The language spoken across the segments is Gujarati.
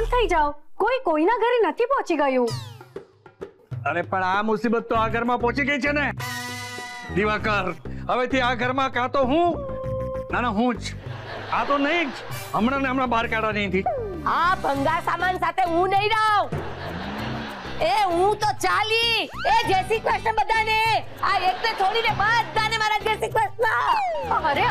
શાંત થઈ જાઓ, કોઈ કોઈના ઘરે નથી પહોંચી ગયું. અરે પણ આ મુસીબત તો આ ઘરમાં પહોંચી ગઈ છે ને દિવાકર. હવેથી આ ઘરમાં કાં તો હું ના હું જ, આ તો નહીં જ, હમણાં ને હમણાં બહાર કાઢવા નહીં થી. આ ભંગાર સામાન સાથે હું નહીં રહું. એ હું તો ચાલી. એ જય શ્રી કૃષ્ણ બધાને. આ એકને છોડીને બધાને મારા જય શ્રી કૃષ્ણ.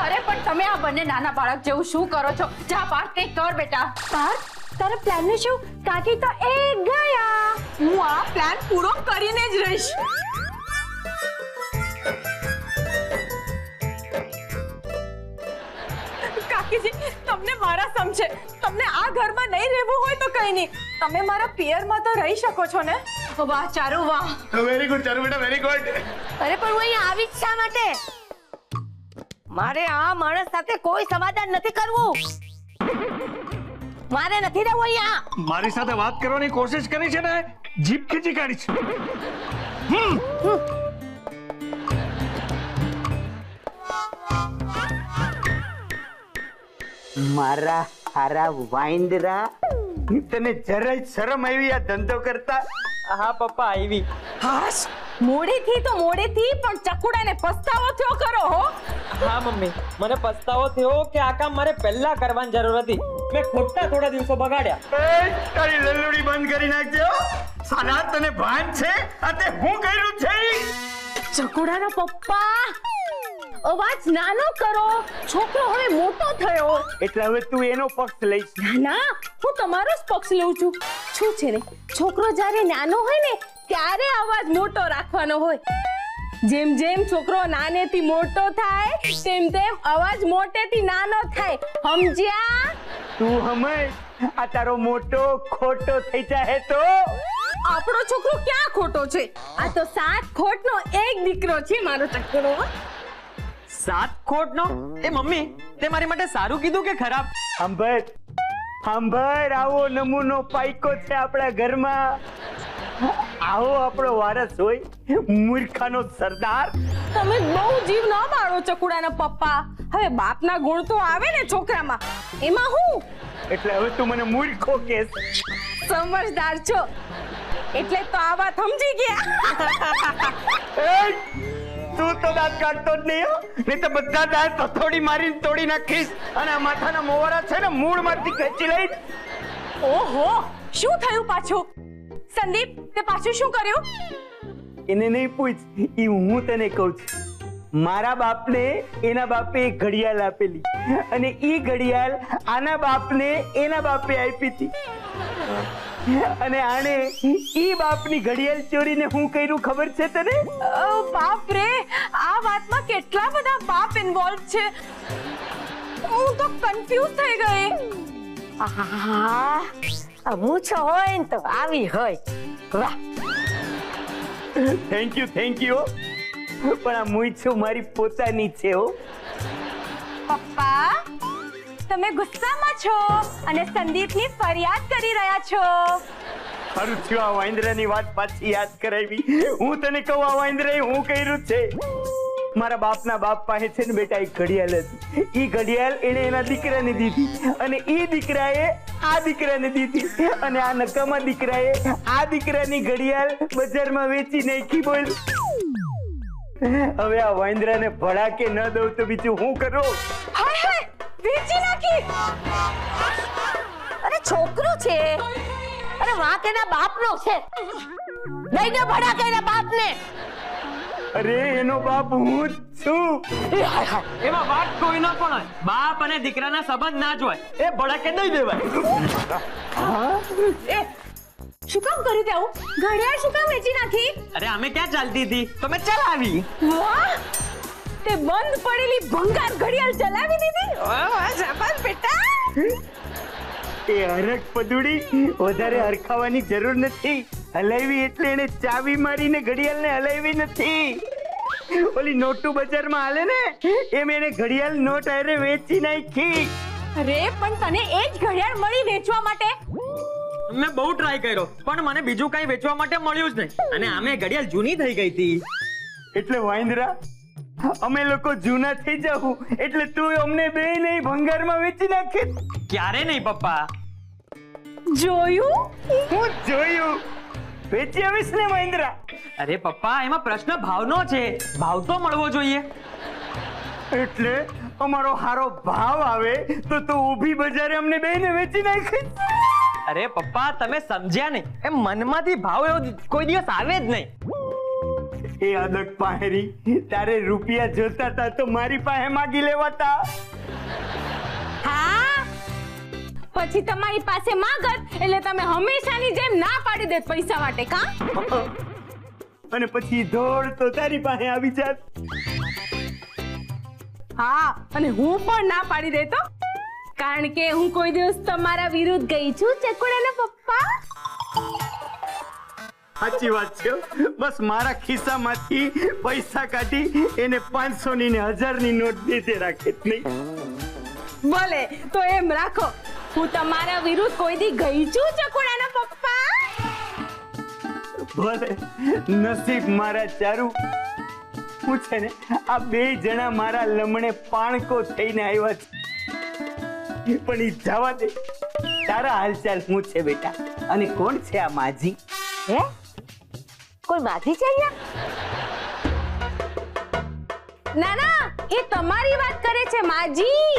અરે પણ તમે આ બંને નાના બાળક જેવું શું કરો છો? જા પાર્થ કંઈક કર બેટા. પાર્થ, તારા પ્લાન નું શું? કાકી તો ગયા. હું આ પ્લાન પૂરો કરીને જ રહીશ. કાકીજી, તમને મારા સમજે. તમને આ ઘરમાં નહીં રહેવું હોય તો કઈ નહીં, તમે મારા પિયરમાં તો રહી શકો છો ને. વાહ ચારુ, વાહ. વેરી ગુડ ચારુ બેટા, વેરી ગુડ. અરે પણ હું અહીંયા આવી જ શા માટે? મારે આ માણસ સાથે કોઈ સમાધાન નથી કરવું. મારે નથી રહેવું અહીંયા. મારી સાથે વાત કરવાની કોશિશ કરી છે ને, જીભ ખીચી કાઢી છે. મારા હારા વાંદરા, તને જરાય શરમ આવી આ ધંધો કરતા? હા પપ્પા આવી. હાશ, મોડેથી તો મોડેથી, પણ ચકુડાને પસ્તાવો થયો કરો હો. હા મમ્મી, મને પસ્તાવો થયો કે આ કામ મારે પહેલા કરવાની જરૂર હતી. મેં ખોટા થોડા દિવસો બગાડ્યા. તારી લલ્લુડી બંધ કરી નાખજો. સાલા તને ભાન છે આ તે હું કર્યું છે? ચકુડાના પપ્પા, અવાજ નાનો કરો. છોકરો હવે મોટો થયો. એટલે હવે તું એનો પક્ષ લઈશ? ના, હું તમારો જ પક્ષ લઉં છું. શું છે ને, છોકરો જ્યારે નાનો હોય ને ત્યારે અવાજ મોટો રાખવાનો હોય. જેમ જેમ છોકરો નાનેથી મોટો થાય તેમ તેમ અવાજ મોટેથી નાનો થાય. સમજ્યા? તું સમજ, આ તારો મોટો ખોટો થઈ જાય તો આપણો છોકરો ક્યાં ખોટો છે? આ તો 7 ખોટનો એક દીકરો છે મારો ચકડો. 7 ખોટનો? એ મમ્મી, તે મારી માટે સારું કીધું કે ખરાબ? સાંભળ, આવો નમૂનો પાઈકો છે આપણા ઘરમાં. આવો આપણો વારસ હોય, મૂર્ખાનો સરદાર. તમે બહુ જીવ ન બાળો ચકુડાના પપ્પા. હવે બાપના ગુણ તો આવે ને છોકરામાં, એમાં હું? એટલે હવે તું મને મૂર્ખો કહેશ? સમજદાર છો એટલે તો આ વાત સમજી ગયા. તું તો દાંત કાઢતો જ નહીં, નહીં તો બધા દાંત હથોડી મારીને તોડી નાખીશ અને આ માથાના મોવાડા છે ને મૂળમાંથી ખેંચી લઈશ. ઓહો, શું થયું પાછું? સંદીપ, તે પાછું શું કર્યું? એને નહીં પૂછ, ઈ હું તને કહું છું. મારા બાપને એના બાપે એક ઘડિયાળ આપેલી અને ઈ ઘડિયાળ આના બાપને એના બાપે આપી હતી. અને આને ઈ બાપની ઘડિયાળ ચોરીને હું કર્યું ખબર છે તને? બાપ રે, આ વાતમાં કેટલા બધા બાપ ઇન્વોલ્વ છે. હું તો કન્ફ્યુઝ થઈ ગઈ. આહા, મૂછો હોય ને તો આવી હોય. વાહ, થેન્ક યુ પણ આ મૂછું મારી પોતાની છે હો. પપ્પા, તમે ગુસ્સામાં છો અને સંદીપની ફરિયાદ કરી રહ્યા છો. સારું થયું આ વાંદરાની વાત પાછી યાદ કરાવી. હું તને કહું, આ વાંદરાએ હું કર્યું છે. મારા બાપના બાપ પાસે છે ને બેટા એક ઘડિયાળ હતી. ઈ ઘડિયાળ એને એના દીકરાને દીધી અને ઈ દીકરાએ આ દીકરાને દીધી અને આ નકામા દીકરાએ આ દીકરાની ઘડિયાળ બજારમાં વેચી નાખી. બોલ, હવે આ વાંદરાને ભડાકે ન દઉં તો બીજું હું કરું? હાય, વેચી નાખી. અરે છોકરો છે, અરે વાંક એના બાપનો છે. લઈને ભડાકે એના બાપને. અરે એનો બાપ હું જ છું. એમાં વાત કોઈ ન પણ હોય. બાપ અને દીકરાના સંબંધ ના જ હોય. એ ભડાકે દઈ દેવાય. એ શું કામ કર્યું તેવું? ઘડિયાળ શું કામ વેચી નાખી? અરે અમે ક્યાં ચાલતી હતી તો મેં ચલાવી. વાહ, તે બંધ પડેલી ભંગાર ઘડિયાળ ચલાવી દીધી. વાહ જબર બેટા. એ હરખ પદુડી, વધારે હરખાવાની જરૂર નથી. હલાવી એટલે એને ચાવી મારીને ઘડિયાળને હલાવી નથી. ઓલી નોટુ બજારમાં હાલે ને એમ એને ઘડિયાળ નોટ આરે વેચી નાખી. અરે પણ તને એ જ ઘડિયાળ મળી વેચવા માટે? મેં બહુ ટ્રાય કર્યો પણ મને બીજું કઈ વેચવા માટે મળ્યું જ નહીં. અને આમે ઘડિયાળ જૂની થઈ ગઈ હતી. એટલે વાંદરા, અમે લોકો જૂના થઈ જાવું એટલે તું અમને બે નહીં ભંગારમાં વેચી નાખે? ક્યારે નહીં પપ્પા. જોયું? હું જોયું. વેચી આવીશ ને મહેન્દ્રા. અરે પપ્પા એમાં પ્રશ્ન ભાવનો છે, ભાવ તો મળવો જોઈએ. એટલે અમારો હારો ભાવ આવે તો ઊભી બજારે અમને બેને વેચી નાખીશ. અરે પપ્પા તમે સમજ્યા નહીં, એમ મનમાંથી ભાવ એવો કોઈ દિવસ આવે જ નહીં. એ અદક પાહેરી, તારે રૂપિયા જોતા હતા તો મારી પાસે માગી લેવાતા. હા, પછી તમારી પાસે માંગત એટલે તમે હંમેશાની જેમ ના પાડી દેત પૈસા માટે, કા? અને પછી દોડ તો તારી પાસે આવી જાત. હા, અને હું પણ ના પાડી દેતો, કારણ કે હું કોઈ દિવસ તમારા વિરુદ્ધ ગઈ છું ચકુડાના પપ્પા. સાચી વાત છે. બસ મારા ખિસ્સામાંથી પૈસા કાઢી એને 500 ની ને 1000 ની નોટ દેતે રાખે જ નહીં. ભલે તો એમ રાખો, હું તમારા વિરુદ્ધ કોઈ દી ગઈ છું ચકુડાના પપ્પા? ભલે, નસીબ મારા ચારુ. હું છે ને આ બે જણા મારા લમણે પાણકો થઈને આવ્યા છે, પણ ઈ જવા દે. તારા હાલચાલ હું છે બેટા? અને કોણ છે આ માજી? હે કોઈ માથી છે અહીંયા? ના ના, એ તમારી વાત કરે છે માજી.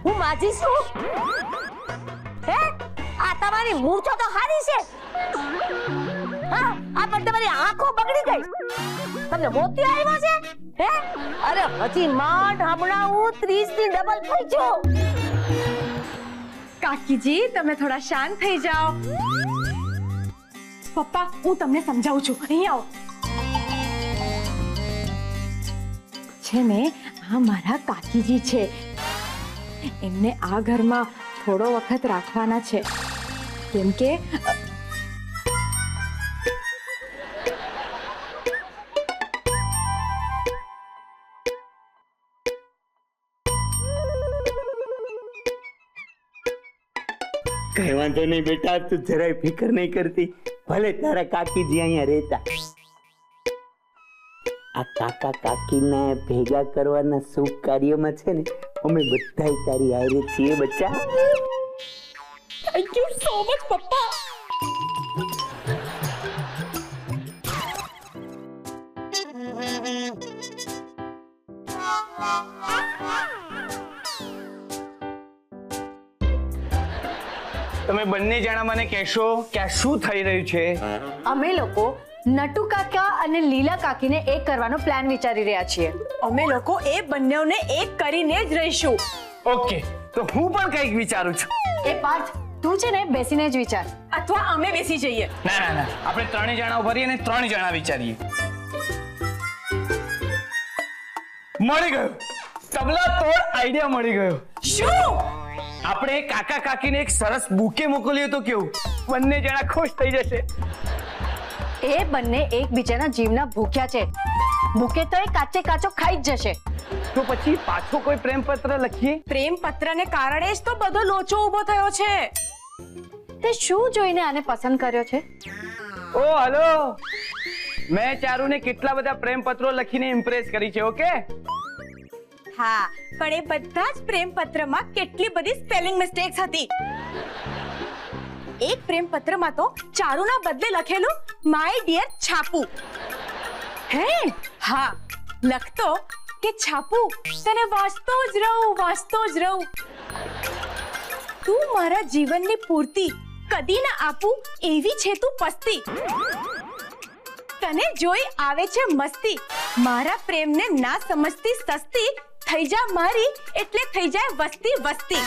હું માજી છું? હે આ તમારી મૂછો તો હારી છે. હા, આ પણ તમારી આંખો બગડી ગઈ. તમને મોતી આવ્યા છે? હે અરે હજી માંડ હમણાં હું 30 ની ડબલ થઈ છું. કાકીજી તમે થોડા શાંત થઈ જાઓ. પપ્પા હું તમને સમજાવું છું, અહીં આવો. છે ને આ મારા કાકીજી છે, એમને આ ઘરમાં થોડો વખત રાખવાના છે, કેમ કે કઈ વાંધો નહીં બેટા, તું જરાય ફિકર નહીં કરતી. ભલે તારા કાકીજી અહીંયા રહેતા. આ કાકા કાકીને ભેગા કરવાના શુભ કાર્યમાં છે ને અમે બધા તારી હારે છીએ બચ્ચા. થેન્ક યુ સો મચ પપ્પા. તમે બંને જણા મને કહેશો કે આ શું થઈ રહ્યું છે? અમે લોકો નટુ કાકા અને લીલા કાકીને એક કરવાનો પ્લાન વિચારી રહ્યા છીએ. અમે લોકો એ બંનેઓને એક કરીને જ રહીશું. ઓકે, તો હું પણ કંઈક વિચારું છું. એ પાર્થ તું છે ને બેસીને જ વિચાર. અથવા અમે બેસી જઈએ. ના ના ના, આપણે 3 જણા ઉભા રહીએ અને 3 જણા વિચારીએ. મળી ગયો, તબલા તોડ આઈડિયા મળી ગયો. શું? આપણે કાકા કાકીને એક સરસ બુકે મોકલીએ તો કેવું? બંને જણા ખુશ થઈ જશે. એ બંને એકબીજાના જીવના ભૂખ્યા છે. ભૂકે તો એ કાચે કાચો ખાઈ જ જશે. તો પછી પાછો કોઈ પ્રેમ પત્ર લખીએ. પ્રેમ પત્રને કારણે જ તો બધો લોચો ઊભો થયો છે. તે શું જોઈને આને પસંદ કર્યો છે? ઓ હલો, મેં ચારુને કેટલા બધા પ્રેમ પત્રો લખીને ઇમ્પ્રેસ કરી છે. ઓકે, હા, પણ એ બધા જ પ્રેમ પત્રમાં કેટલી બધી સ્પેલિંગ મિસ્ટેક્સ હતી. એક પ્રેમ પત્રમાં તો ચારુના બદલે લખેલું માય ડિયર છાપુ. હે હા, લખતો કે છાપુ તને વાંચતો જ રહું. તું મારા જીવનની પૂર્તિ કદી ના આપું એવી છે તું પસ્તી. તને જોઈ આવે છે મસ્તી, મારા પ્રેમને ના સમજતી સસ્તી. થઈ જા મારી એટલે થઈ જાય વસ્તી વસ્તી.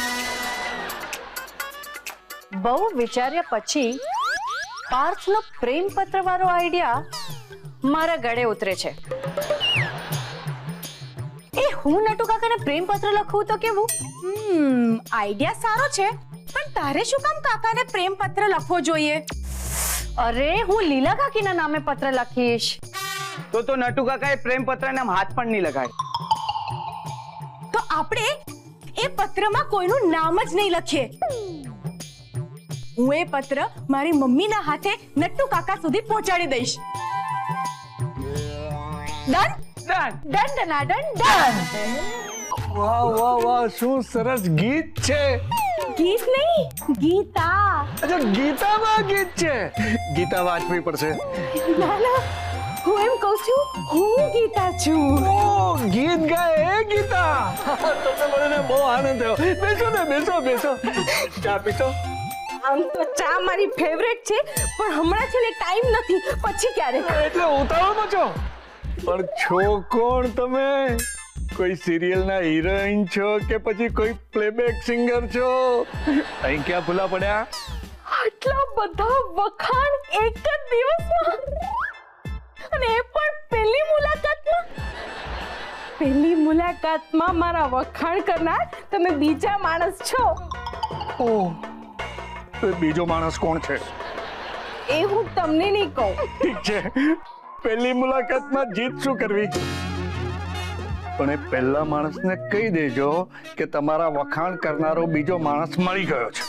બહુ વિચાર્યા પછી પાર્થનો પ્રેમ પત્ર વાળો આઈડિયા મારા ગળે ઉતરે છે. એ હું નટુ કાકાને પ્રેમ પત્ર લખું તો કેવું? આઈડિયા સારો છે, પણ તારે શું કામ કાકાને પ્રેમ પત્ર લખવો જોઈએ? અરે હું લીલા કાકીના નામે પત્ર લખીશ. તો નટુ કાકાએ પ્રેમ પત્રને આમ હાથ પણ નહીં લગાડે. તો આપણે એ પત્રમાં કોઈનું નામ જ નહીં લખીએ. હું એ પત્ર મારી મમ્મીના હાથે નટ્ટુ કાકા સુધી પહોંચાડી દઈશ. Done done. ડન ડનાડન ડન. વાહ વાહ વાહ, શું સરસ ગીત છે. ગીત નહીં, ગીતા. અચ્છા ગીતામાં ગીત છે, ગીતા વાંચવી પડશે. ના ના, હું એમ કહું છું હું ગીતા છું. ઓ ગીત ગાય એ ગીતા. તમને મળીને બહુ આનંદ થયો. બેસો ને, બેસો બેસો, ચા પીશો? આમ તો ચા મારી ફેવરેટ છે, પણ હમણાં છે ને ટાઈમ નથી, પછી ક્યારેક. એટલે ઉતાવળમાં છો? પણ છો કોણ તમે? કોઈ સિરિયલના હિરોઈન છો કે પછી કોઈ પ્લેબેક સિંગર છો? અહીં ક્યાં ભૂલા પડ્યા? આટલા બધા વખાણ એક જ દિવસમાં, અને એ પણ પહેલી મુલાકાતમાં. પહેલી મુલાકાતમાં મારા વખાણ કરનાર તમે બીજા માણસ છો. ઓહ, તો બીજો માણસ કોણ છે? એ હું તમને નહીં કહું. ઠીક છે, પહેલી મુલાકાતમાં જીત શું કરવી, પણ એ પહેલા માણસને કહી દેજો કે તમારા વખાણ કરનારો બીજો માણસ મળી ગયો છે.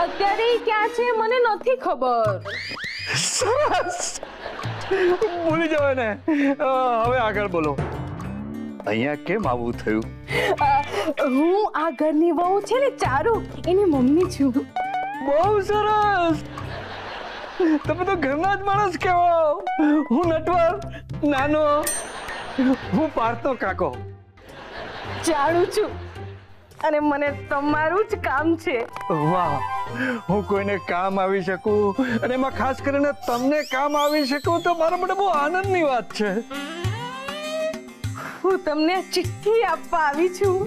અત્યારે ઈ ક્યાં છે મને નથી ખબર. સરસ, ભૂલી જવાય ને. હવે આગળ બોલો, અહીંયા કેમ આવું થયું? હું આ ઘરની વહુ છે ને ચારુ, એની મમ્મી છું. બહુ સરસ, તમે તો ઘરના જ માણસ કહેવાઓ. હું નટવર નાનો, હું પાર્થનો કાકો. જાણું છું, અને મને તમારું જ કામ છે. વાહ, હું કોઈને કામ આવી શકું, અને એમાં ખાસ કરીને તમને કામ આવી શકું તો મારા માટે બહુ આનંદની વાત છે. હું તમને ચિઠ્ઠી આપવા આવી છું.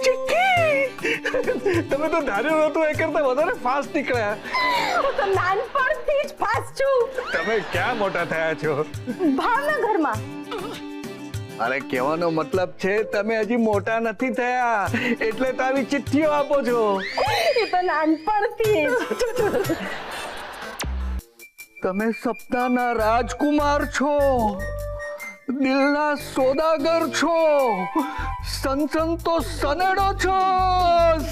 ચિઠ્ઠી? તમે તો ધાર્યું નહોતું એ કરતા વધારે ફાસ્ટ નીકળ્યા. હું તો નાનપણથી જ ફાસ્ટ છું. તમે ક્યાં મોટા થયા છો? ભાવનગરમાં. અરે કહેવાનો મતલબ છે તમે હજી મોટા નથી થયા, એટલે તો આવી ચિઠ્ઠીઓ આપો છો. એ તો નાનપણથી જ. તમે સપનાના રાજકુમાર છો, દિલના સોદાગર છો, સનસન તો સનેડો છો,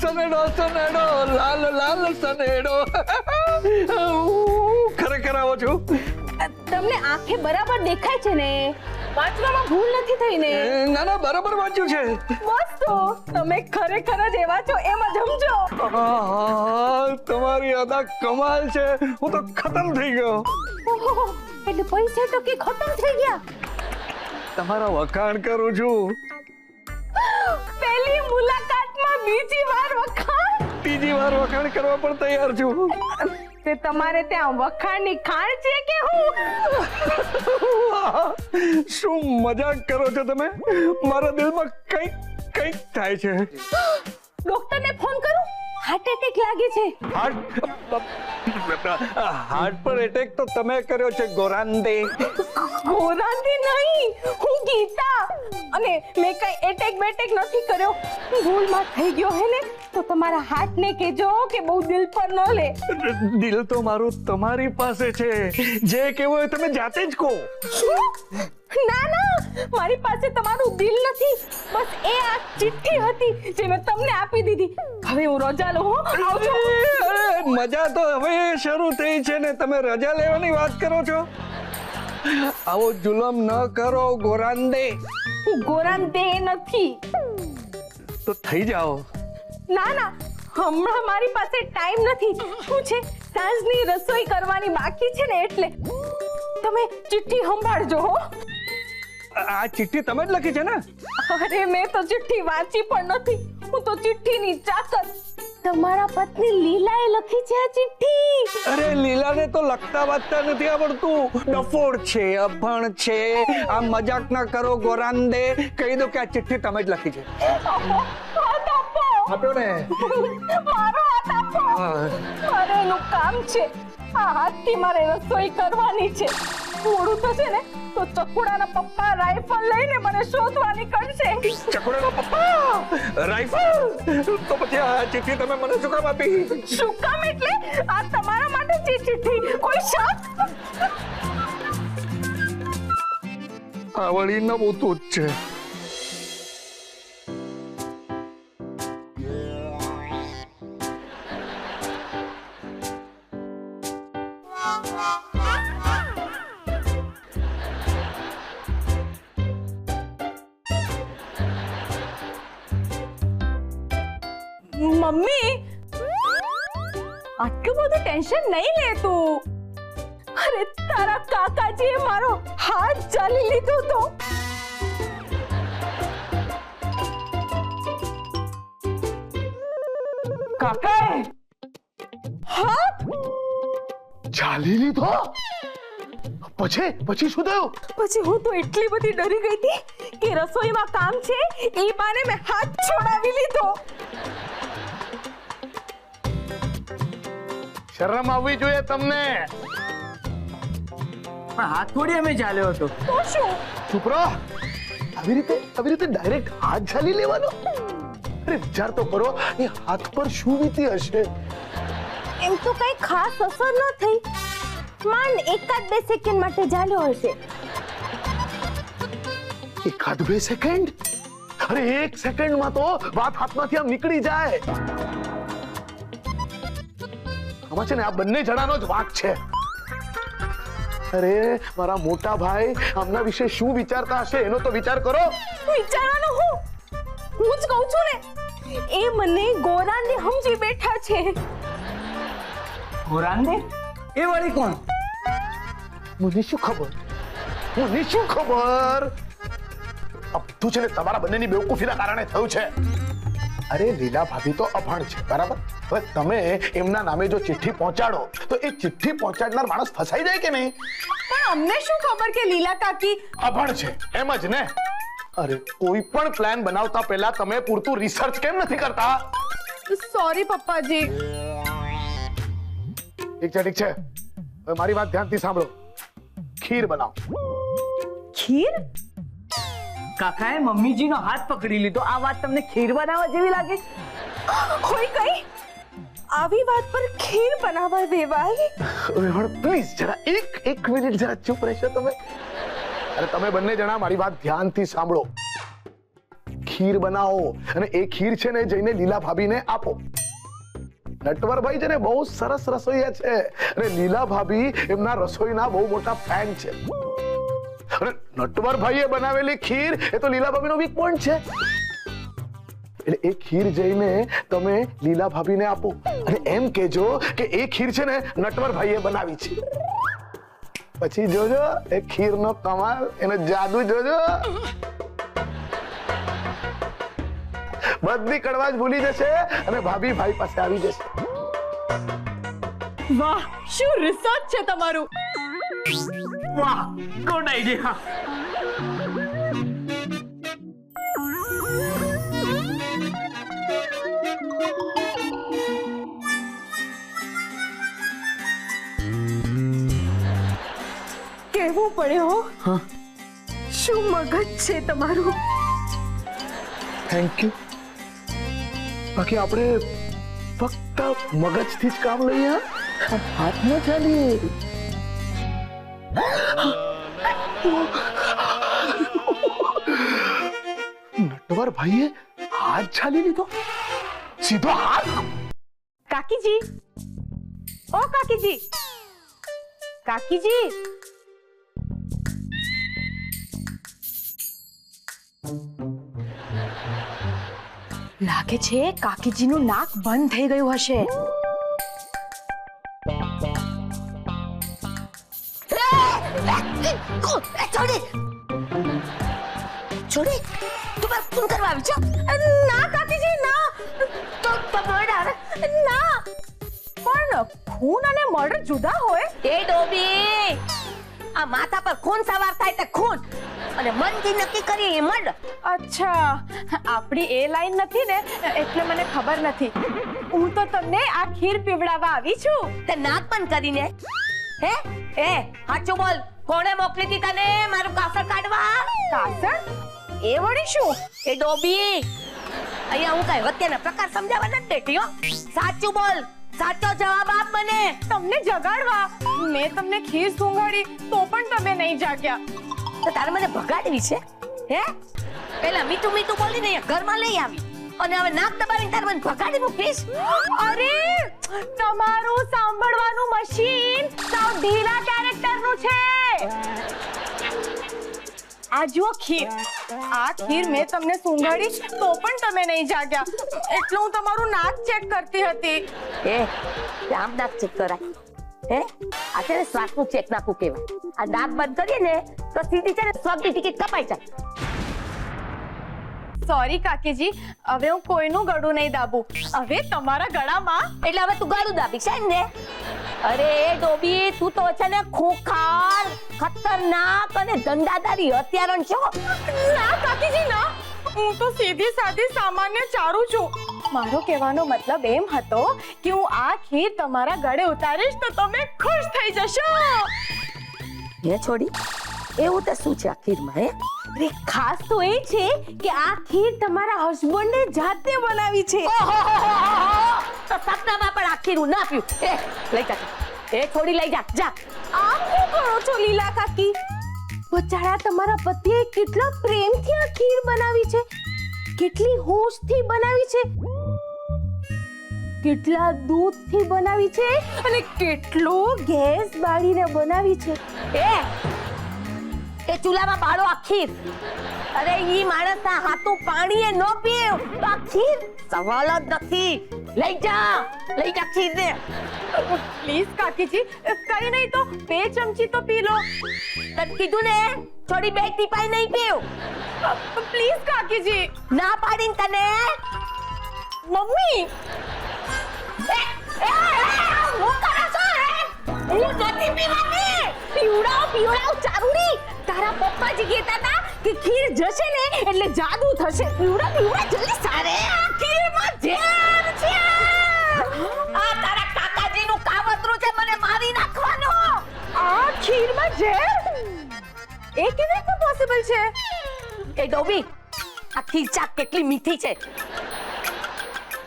સનેડો સનેડો લાલ લાલ સનેડો. ખરેખર આવો છો? તમને આંખે બરાબર દેખાય છે ને? વાંચવામાં ભૂલ નથી થઈ ને? ના ના, બરાબર વાંચ્યું છે. બસ તો તમે ખરેખર જ એવા છો એમ જ સમજો. તમારી અદા કમાલ છે, હું તો ખતમ થઈ ગયો. ઓહો, એટલે પૈસા તો કે ખતમ થઈ ગયા. તમારા વખાણ કરું છું. પહેલી મુલાકાતમાં બીજી વાર વખાણ? ત્રીજી વાર વખાણ કરવા પણ તૈયાર છું. તે તમારે ત્યાં વખાણની ખાણ છે કે હું? શું મજાક કરો છો તમે? મારા દિલમાં કંઈક કંઈક થાય છે. ડોક્ટરને ફોન કરું? હાર્ટ એટેક લાગે છે. હાર્ટ પર એટેક તો તમે કર્યો છે ગોરાંદે. ગોરાંદી નહીં, હું ગીતા. અને મેં કઈ એટેક બેટેક નથી કર્યો. ભૂલમાં થઈ ગયો હે ને તો તમારા હાર્ટને કહેજો કે બહુ દિલ પર ન લે. દિલ તો મારું તમારી પાસે છે, જે કહેવું હોય તમે જાતે જ કહો. શું? ના ના, મારી પાસે તમારું દિલ નથી, બસ એ આ ચિઠ્ઠી હતી જે મેં તમને આપી દીધી. હવે હું રજા લઉં હો. આવજો. અરે મજા તો હવે શરૂ થઈ છે ને તમે રજા લેવાની વાત કરો છો? આવો જુલમ ન કરો ગોરાંદે. હું ગોરાંદે નથી. તો થઈ જાઓ. ના ના, હમણાં મારી પાસે ટાઈમ નથી. શું છે, સાંજની રસોઈ કરવાની બાકી છે ને, એટલે તમે ચિઠ્ઠી સંભાળજો હો. આ ચિઠ્ઠી તમે જ લખી છે ને? અરે મેં તો ચિઠ્ઠી વાંચી પણ નથી, હું તો ચિઠ્ઠીની ચાકર. તમારા પત્ની લીલાએ લખી છે આ ચિઠ્ઠી. અરે લીલાને તો લખતા વાંચતા નથી આવડતું, ડફોડ છે, અભણ છે. આ મજાક ના કરો ગોરાંદે. કહી દો કે આ ચિઠ્ઠી તમે જ લખી છે. હાથ આપો. આપ્યો ને? મારો હાથ આપો. મારે એનું કામ છે. આ હાથથી મારે રસોઈ કરવાની છે. થોડું તો છે ને તો ચકુડાના પપ્પા રાઇફલ લઈને મને શોધવા નીકળશે. ચકુડાના પપ્પા રાઇફલ? તો પછી આ ચિઠ્ઠી તમે મને શું કામ આપી? શું કામ એટલે આ તમારા માટે છે ચિઠ્ઠી. કોઈ શક? આ વળી નવું તો જ છે. મમ્મી, આટલું બધું ટેન્શન નહીં લેતું. અરે તારા કાકાજીએ મારો હાથ ચાલી લીધો તો. કાકા હાથ ચાલી લીધો? પછી શું થયું? પછી હું તો એટલી બધી ડરી ગઈ હતી કે રસોઈમાં કામ છે એ બાને મેં હાથ છોડાવી લીધો. શરમ આવવી જોઈએ તમને. પણ હાથ થોડી અમે ચાલ્યો હતો. તો શું? ચૂપ રહો. આવી રીતે ડાયરેક્ટ હાથ ચાલી લેવાનો? અરે વિચાર તો કરો, એ હાથ પર શું વીતી હશે? એમ તો કઈ ખાસ અસર ન થઈ. માંડ એકાદ બે સેકન્ડ માટે ચાલ્યો હશે. એકાદ બે સેકન્ડ? અરે 1 સેકન્ડમાં તો વાત હાથમાંથી આમ નીકળી જાય. આમાં છે ને આ બંને જણાનો જ વાંક છે. અરે મારા મોટા ભાઈ આમના વિશે શું વિચારતા હશે એનો તો વિચાર કરો. વિચારવાનું હું જ કહું છું ને. એ મને ગોરાને સમજી બેઠા છે. ગોરાંદે? એ વળી કોણ? મને શું ખબર? આ બધું છે ને તમારા બંનેની બેવકૂફીના કારણે થયું છે. અરે લીલા ભાભી તો અભણ છે, બરાબર? હવે તમે એમના નામે જો ચિઠ્ઠી પહોંચાડો તો એ ચિઠ્ઠી પહોંચાડનાર માણસ ફસાઈ જાય કે નહીં? પણ અમને શું ખબર કે લીલા કાકી અભણ છે, એમ જ ને? અરે કોઈ પણ પ્લાન બનાવતા પહેલા તમે પૂરતું રિસર્ચ કેમ નથી કરતા? સોરી પપ્પાજી. ઠીક છે. હવે મારી વાત ધ્યાનથી સાંભળો. ખીર બનાવો. ખીર? કાકાએ મમ્મીજીનો હાથ પકડી લીધો. આ વાત તમને ખીર બનાવવા જેવી લાગે? કોઈ કઈ આવી વાત પર ખીર બનાવવા દેવાય? પ્લીઝ જરા એક મિનિટ જરા ચૂપ રહેશો તમે? અરે તમે બંને જણા મારી વાત ધ્યાનથી સાંભળો. ખીર બનાવો અને એ ખીર છે ને જઈને લીલા ભાભીને આપો. નટવરભાઈ છે ને બહુ સરસ રસોઈયા છે અને લીલા ભાભી એમના રસોઈના બહુ મોટા ફેન છે. અને નટવરભાઈએ બનાવેલી ખીર એ તો લીલા ભાભીનો વીક પોઈન્ટ છે. એટલે એ ખીર જઈને તમે લીલા ભાભીને આપો અને એમ કહેજો કે એ ખીર છે ને નટવરભાઈએ બનાવી છે. પછી જોજો એ ખીરનો કમાલ, એનો જાદુ જોજો. બધી કડવાશ ભૂલી જશે અને ભાભી ભાઈ પાસે આવી જશે. વાહ, શું રિસર્ચ છે તમારું. વાહ, ગુડ આઈડિયા. કેવું પડે હો. શું મગજ છે તમારું. Thank you. બાકી આપણે ફક્ત મગજથી જ કામ લઈએ, હાથ ન ચાલીએ. નટવરભાઈએ હાથ ચાલી લીધો? સીધો હાથ? કાકીજી, ઓ કાકીજી, કાકીજી. લાગે છે કાકીજીનું નાક બંધ થઈ ગયું હશે. છોડી તું બસ ફોન કરવા આવી છો? ના કાકીજી ના. તો મર્ડર ના, પણ ખૂન અને મર્ડર જુદા હોય. એ ડોબી, આ માથા પર ખૂન સવાર થાય તે ખૂન અને મનથી નક્કી કરી એ મર્ડર. અચ્છા, આપણી એ લાઈન નથી ને એટલે મને ખબર નથી. હું તો તમને આ ખીર પીવડાવવા આવી છું. તે નાક બંધ કરીને હે એ સાચું બોલ, કોણે મોકલી હતી તને મારું કાસર કાઢવા? કાસર? એ વળી શું? એ ડોબી, અહીંયા હું કઈ વત્યાના પ્રકાર સમજાવવા નથી બેઠી હો. સાચું બોલ, સાચો જવાબ આપ મને. તમને જગાડવા મેં તમને ખીર સુંઘાડી તો પણ તમે નહીં જાગ્યા. તો તારે મને ભગાડવી છે હે? પેલા મીઠું મીઠું બોલીને અહીંયા ઘરમાં લઈ આવી અને હવે નાક દબાવીને તારે મને ભગાડી મૂકીશ? અરે તમારું સાંભળવાનું મશીન સાવ ઢીલા કેરેક્ટરનું છે. આ જુઓ ખીર, આ ખીર મેં તમને સૂંઘાડી તો પણ તમે નહીં જાગ્યા, એટલે હું તમારું નાક ચેક કરતી હતી. એ આમ નાક ચેક કરાય? હે, આ છે ને શ્વાસનું ચેક નાખવું કહેવાય. આ નાક બંધ કરીએ ને તો સીધી છે ને સ્વર્ગની ટિકિટ કપાઈ જાય. સોરી કાકીજી, હવે હું કોઈનું ગળું નહીં દાબું. હવે તમારા ગળામાં એટલે હવે તું ગાળું દાબી છે ને? અરે ડોબી, તું તો છે ને ખૂંખાર, ખતરનાક અને ધંધાદારી હત્યારણ છો. ના કાકીજી ના, હું તો સીધી સાદી સામાન્ય ચારું છું. મારો કહેવાનો મતલબ એમ હતો કે હું આ ખીર તમારા ગળે ઉતારીશ તો તમે ખુશ થઈ જશો. હે છોડી, એવું તો શું છે આ ખીરમાં? હે, અરે ખાસ તો એ છે કે આ ખીર તમારા હસબન્ડે જાતે બનાવી છે. તો સપનામાં પણ આ ખીરું ના પીવું. એ લઈ જા, એ છોડી લઈ જા, જા. આ શું કરો છો લીલા કાકી? બચારા તમારા પતિએ કેટલા પ્રેમથી આ ખીર બનાવી છે, કેટલી હોશથી બનાવી છે, કેટલા દૂધથી બનાવી છે અને કેટલો ગેસ બાળીને બનાવી છે. એ ચૂલામાં બાળો આ ખીર. અરે ઈ માણસના હાથું પાણીએ ન પીવ તો આ ખીર સવાલ જ નથી. લઈ જા ખીર ને. પ્લીઝ કાકીજી, કઈ નહીં તો 2 ચમચી તો પી લો. તને કીધું ને, થોડી 2 ટીપાઈ નહીં પીવ. પ્લીઝ કાકીજી. ના પાડીને તને. મમ્મી, હું કરો છો? હું નથી પીવાની. પીવડાવ ચારુડી. તારા પપ્પાજી કહેતા હતા કે ખીર જશે ને એટલે જાદુ થશે. પીવડાવ જલ્દી. અરે આ ખીરમાં ઝેર છે. આ તારા કાકાજીનું કાવતરું છે મને મારી નાખવાનો. આ ખીરમાં ઝેર? એ કેવી રીતે પોસિબલ છે? એ ડોબી, આ ખીર ચાક કેટલી મીઠી છે.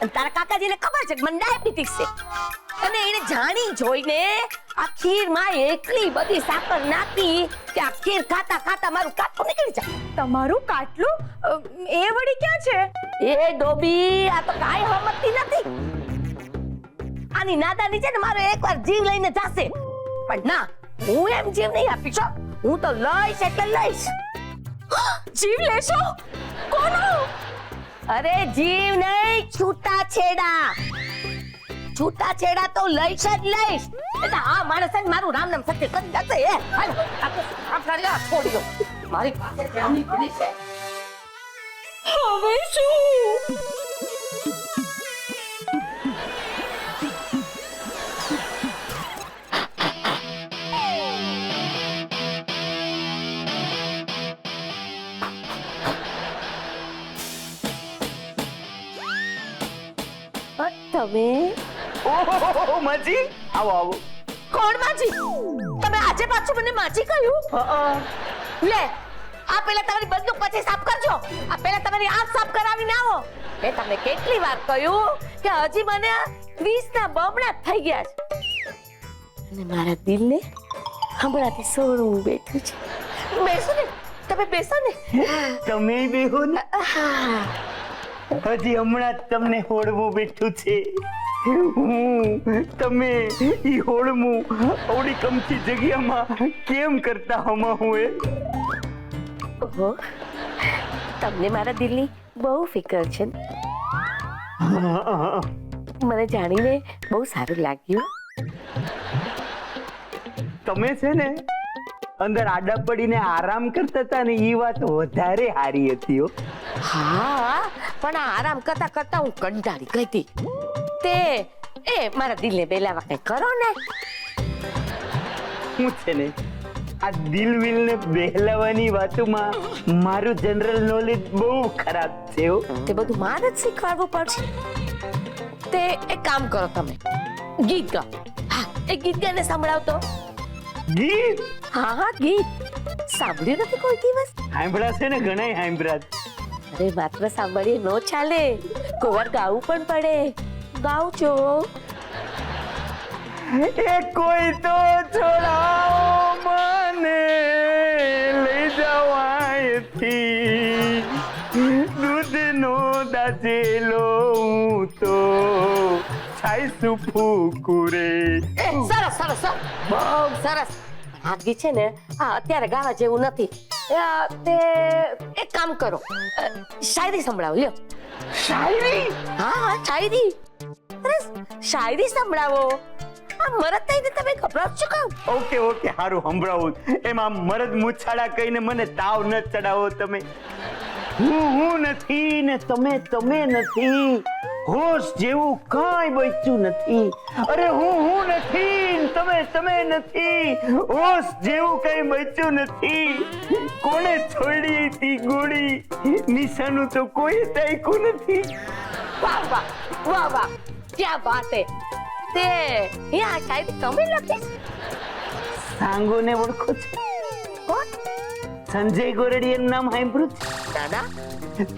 અને તારા કાકાજીને ખબર છે કે મને ડાયાબિટીસ છે, અને એને જાણી જોઈને આ ખીરમાં એટલી બધી સાકર નાખી કે આ ખીર ખાતા ખાતા મારું કાટલું નીકળી જાય. તમારું કાટલું? એ વળી ક્યાં છે? એ ડોબી, આ તો કાઈ હમતી નથી. આની નાદાની છે ને મારો એકવાર જીવ લઈને જાશે. પણ ના, હું એમ જીવ નહીં આપીશ. હું તો લઈશ એટલે લઈશ. જીવ લેશો? કોનો? અરે જીવ નહીં, છૂટા છેડા તો લઈશ જ લઈશ. એટલે આ માણસ મારું રામ નામ સત્ય કરી જશે. એ હાલો આપણે છોડી દો. મારી પાસે જામની પડી છે. હવે શું? તમે ઓહો માજી, આવો. કોણ માજી? તમે આજે પાછું મને માજી કહ્યું? લે, આ પહેલા તમારી બંદૂક પછી સાફ કરજો. આ પહેલા તમારી આંખ સાફ કરાવીને આવો. મેં તમને કેટલી વાર કહ્યું કે હજી મને 20 ના બમણા થઈ ગયા છે, અને મારા દિલને હમણાંથી સોળું બેઠું છે. બેસો ને, તમે બેસો ને. તમે બેહો ને. હજી હમણાં જ તમને હોળવું બેઠું છે. તમે ઈ હોળવું ઓડી કમથી જગ્યામાં કેમ કરતા હમા હોય? ઓહો, તમને મારા દિલની બહુ ફિકર છે. મને જાણીને બહુ સારું લાગ્યું. તમે છે ને અંદર આડા પડીને આરામ કરતા હતા ને, એ વાત વધારે સારી હતી હો. હા, પણ આરામ કરતા કરતા હું કંટાળી ગઈ હતી. તે મારા દિલને બેલાવા કઈ કરો ને. હું છે ને આ દિલ વિલ ને બહેલાવાની વાતોમાં મારું જનરલ નોલેજ બહુ ખરાબ છે હો. તે બધું મારે જ શીખવાડવું પડશે. તે એક કામ કરો, તમે ગીત ગાઓ. હા, એક ગીત ગાને સંભળાવતો. ગીત? હા, ગીત સાંભળ્યું નથી કોઈ દિવસ? સાંભળ્યા છે ને, ઘણા સાંભળ્યા. અરે માત્ર સાંભળીએ નો ચાલે, કોઈ વાર ગાવું પણ પડે. ગાવ છો. એ કોઈ તો છોડાવો મને, લઈ જાઓ અહીંથી. દૂધનો દાજેલો હું તો છાઈસું ફૂકુરે. સરસ, બહુ સરસ. આ ગીત છે ને અત્યારે ગાવા જેવું નથી. તે એક કામ કરો, શાયરી સંભળાવો. લ્યો શાયરી? હા શાયરી. અરે શાયરી સંભળાવો. આ મરદ થઈને તમે ગભરાવ છો કામ? ઓકે ઓકે, હારું સંભળાવું. એમાં મરદ મૂછાડા કહીને મને તાવ ન ચડાવો તમે. હું નથી ને તમે નથી, હોશ જેવું કાંઈ બચ્યું નથી. અરે હું નથી ને તમે નથી, હોશ જેવું કઈ બચ્યું નથી. કોણે છોડી હતી ગોળી, નિશાનું તો કોઈ તાક્યું નથી. વાહ વાહ વાહ વાહ, ક્યા બાત હે. તે આ શાયરી તમે લખી છે? સાંગોને ઓળખો છો? કોણ? સંજય ગોરડીયાનું નામ સાંભળ્યું છે? દાદા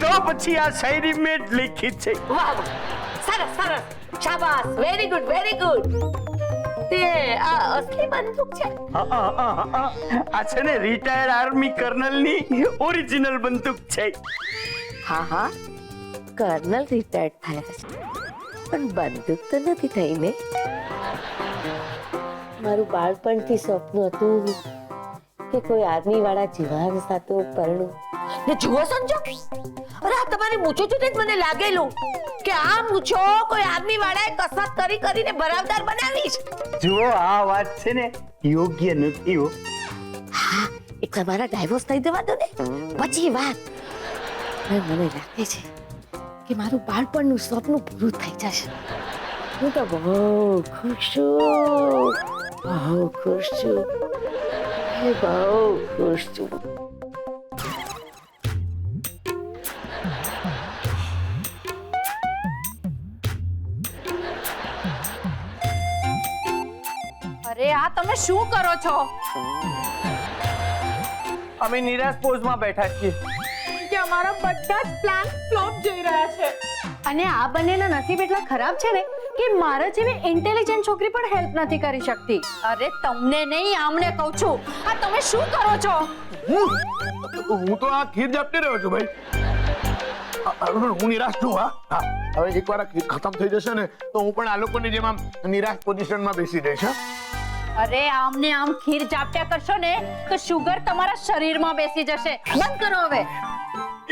તો પછી આ શાયરી મેં જ લખી છે. વાહ વાહ, સરસ સરસ, શાબાશ, વેરી ગુડ વેરી ગુડ. તે આ અસલી બંદૂક છે? આ છે ને રિટાયર્ડ આર્મી કર્નલની ઓરિજિનલ બંદૂક છે. હા હા, કર્નલ રિટાયર્ડ થયા છે, પણ બંદૂક તો નથી થઈ ને. મારું બાળપણથી સપનું હતું કે કોઈ આર્મી વાળા જીવાન સાથે પરણું. ને જુઓ સંજો, અરે આ તમારી મૂછો જોઈને જ મને લાગેલું કે આ મૂછો કોઈ આર્મી વાળાએ કસરત કરી કરીને બરાબર બનાવી છે. જુઓ આ વાત છે ને યોગ્ય નથી હો. હા, એક તમારા ડાયવોર્સ થઈ જવા દો ને, પછી વાત. મને લાગે છે કે મારું બાળપણનું સપનું પૂરું થઈ જશે. હું તો બહુ ખુશ છું, બહુ ખુશ છું, બહુ ખુશ છું. અરે આ તમે શું કરો છો? અમે નિરાશ પોઝમાં બેઠા છીએ કે અમારા બધા જ પ્લાન ફ્લોપ જઈ રહ્યા છે. અને આ બંનેના નસીબ એટલા ખરાબ છે ને કે મારા જેવી ઇન્ટેલિજન્ટ છોકરી પણ હેલ્પ નથી કરી શકતી. અરે તમને નહીં, આમને કહું છું. આ તમે શું કરો છો? હું તો આ ખીર ઝાપટી રહ્યો છું ભાઈ. હું નિરાશ છું. હા, હવે એકવાર આ ખીર ખતમ થઈ જશે ને તો હું પણ આ લોકોની જેમ આમ નિરાશ પોઝિશનમાં બેસી જઈશ. અરે આમને આમ ખીર જાપ્યા કરશો ને તો શુગર તમારા શરીરમાં બેસી જશે. બંધ કરો હવે. એ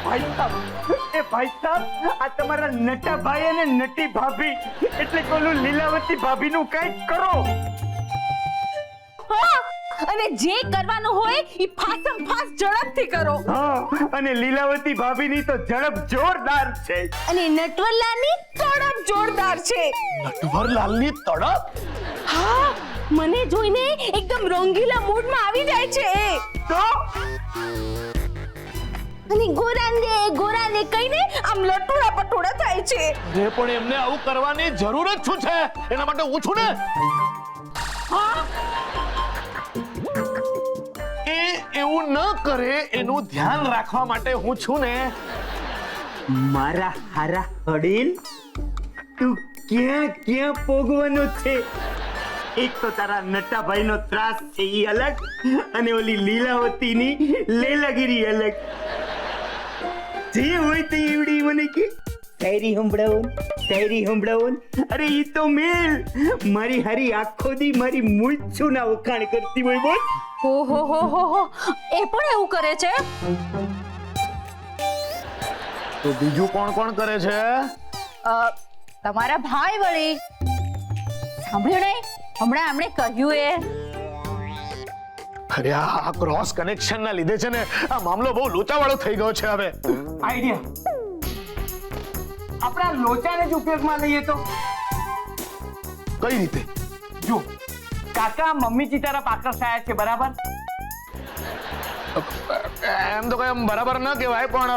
ભાઈ સાહેબ, આ તમારા નટા ભાઈ અને નટી ભાભી એટલે કે ઓલું લીલાવતી ભાભીનું કંઈક કરો. હા, અને જે કરવાનું હોય એ ફાસમ ફાસ ઝડપથી કરો. હા, અને લીલાવતી ભાભીની તો ઝડપ જોરદાર છે. અને નટવરલાલની તડપ જોરદાર છે. નટવરલાલની તડપ? હા, મને જોઈને એકદમ રંગીલા મૂડમાં આવી જાય છે. તો અને ગોરાને કહીને આમ લટુડા પટુડા થાય છે. અરે પણ એમને આવું કરવાની જરૂર જ શું છે? એના માટે હું છું ને. એ એવું ન કરે એનું ધ્યાન રાખવા માટે હું છું ને. મારા હારા હડીન તું ક્યાં ક્યાં પોગવાનો છે? એક તો તારા નટાભાઈનો ત્રાસ છે ઈ અલગ, અને ઓલી લીલાવતીની લેલાગીરી અલગ. જે હોય તે એવડી મને કે શાયરી સંભળાવો. અરે ઈ તો મેલ મારી હારી આખો દી મારી મૂછુના વખાણ કરતી હોય. બોલ. ઓહો હો હો હો, એ પણ એવું કરે છે? તો બીજું કોણ કરે છે? તમારા ભાઈ વળી. સાંભળ્યું નહીં? હમણાં એમણે કહ્યું એ. અરે આ ક્રોસ કનેક્શન ના લીધે છે ને આ મામલો બહુ લોચાવાળો થઈ ગયો છે. હવે આઈડિયા, આપણા લોચાને જ ઉપયોગમાં લઈએ તો. કઈ રીતે? જો કાકા મમ્મીજી તરફ આકર્ષાયા છે, બરાબર? એમ તો કઈ બરાબર ન કહેવાય, પણ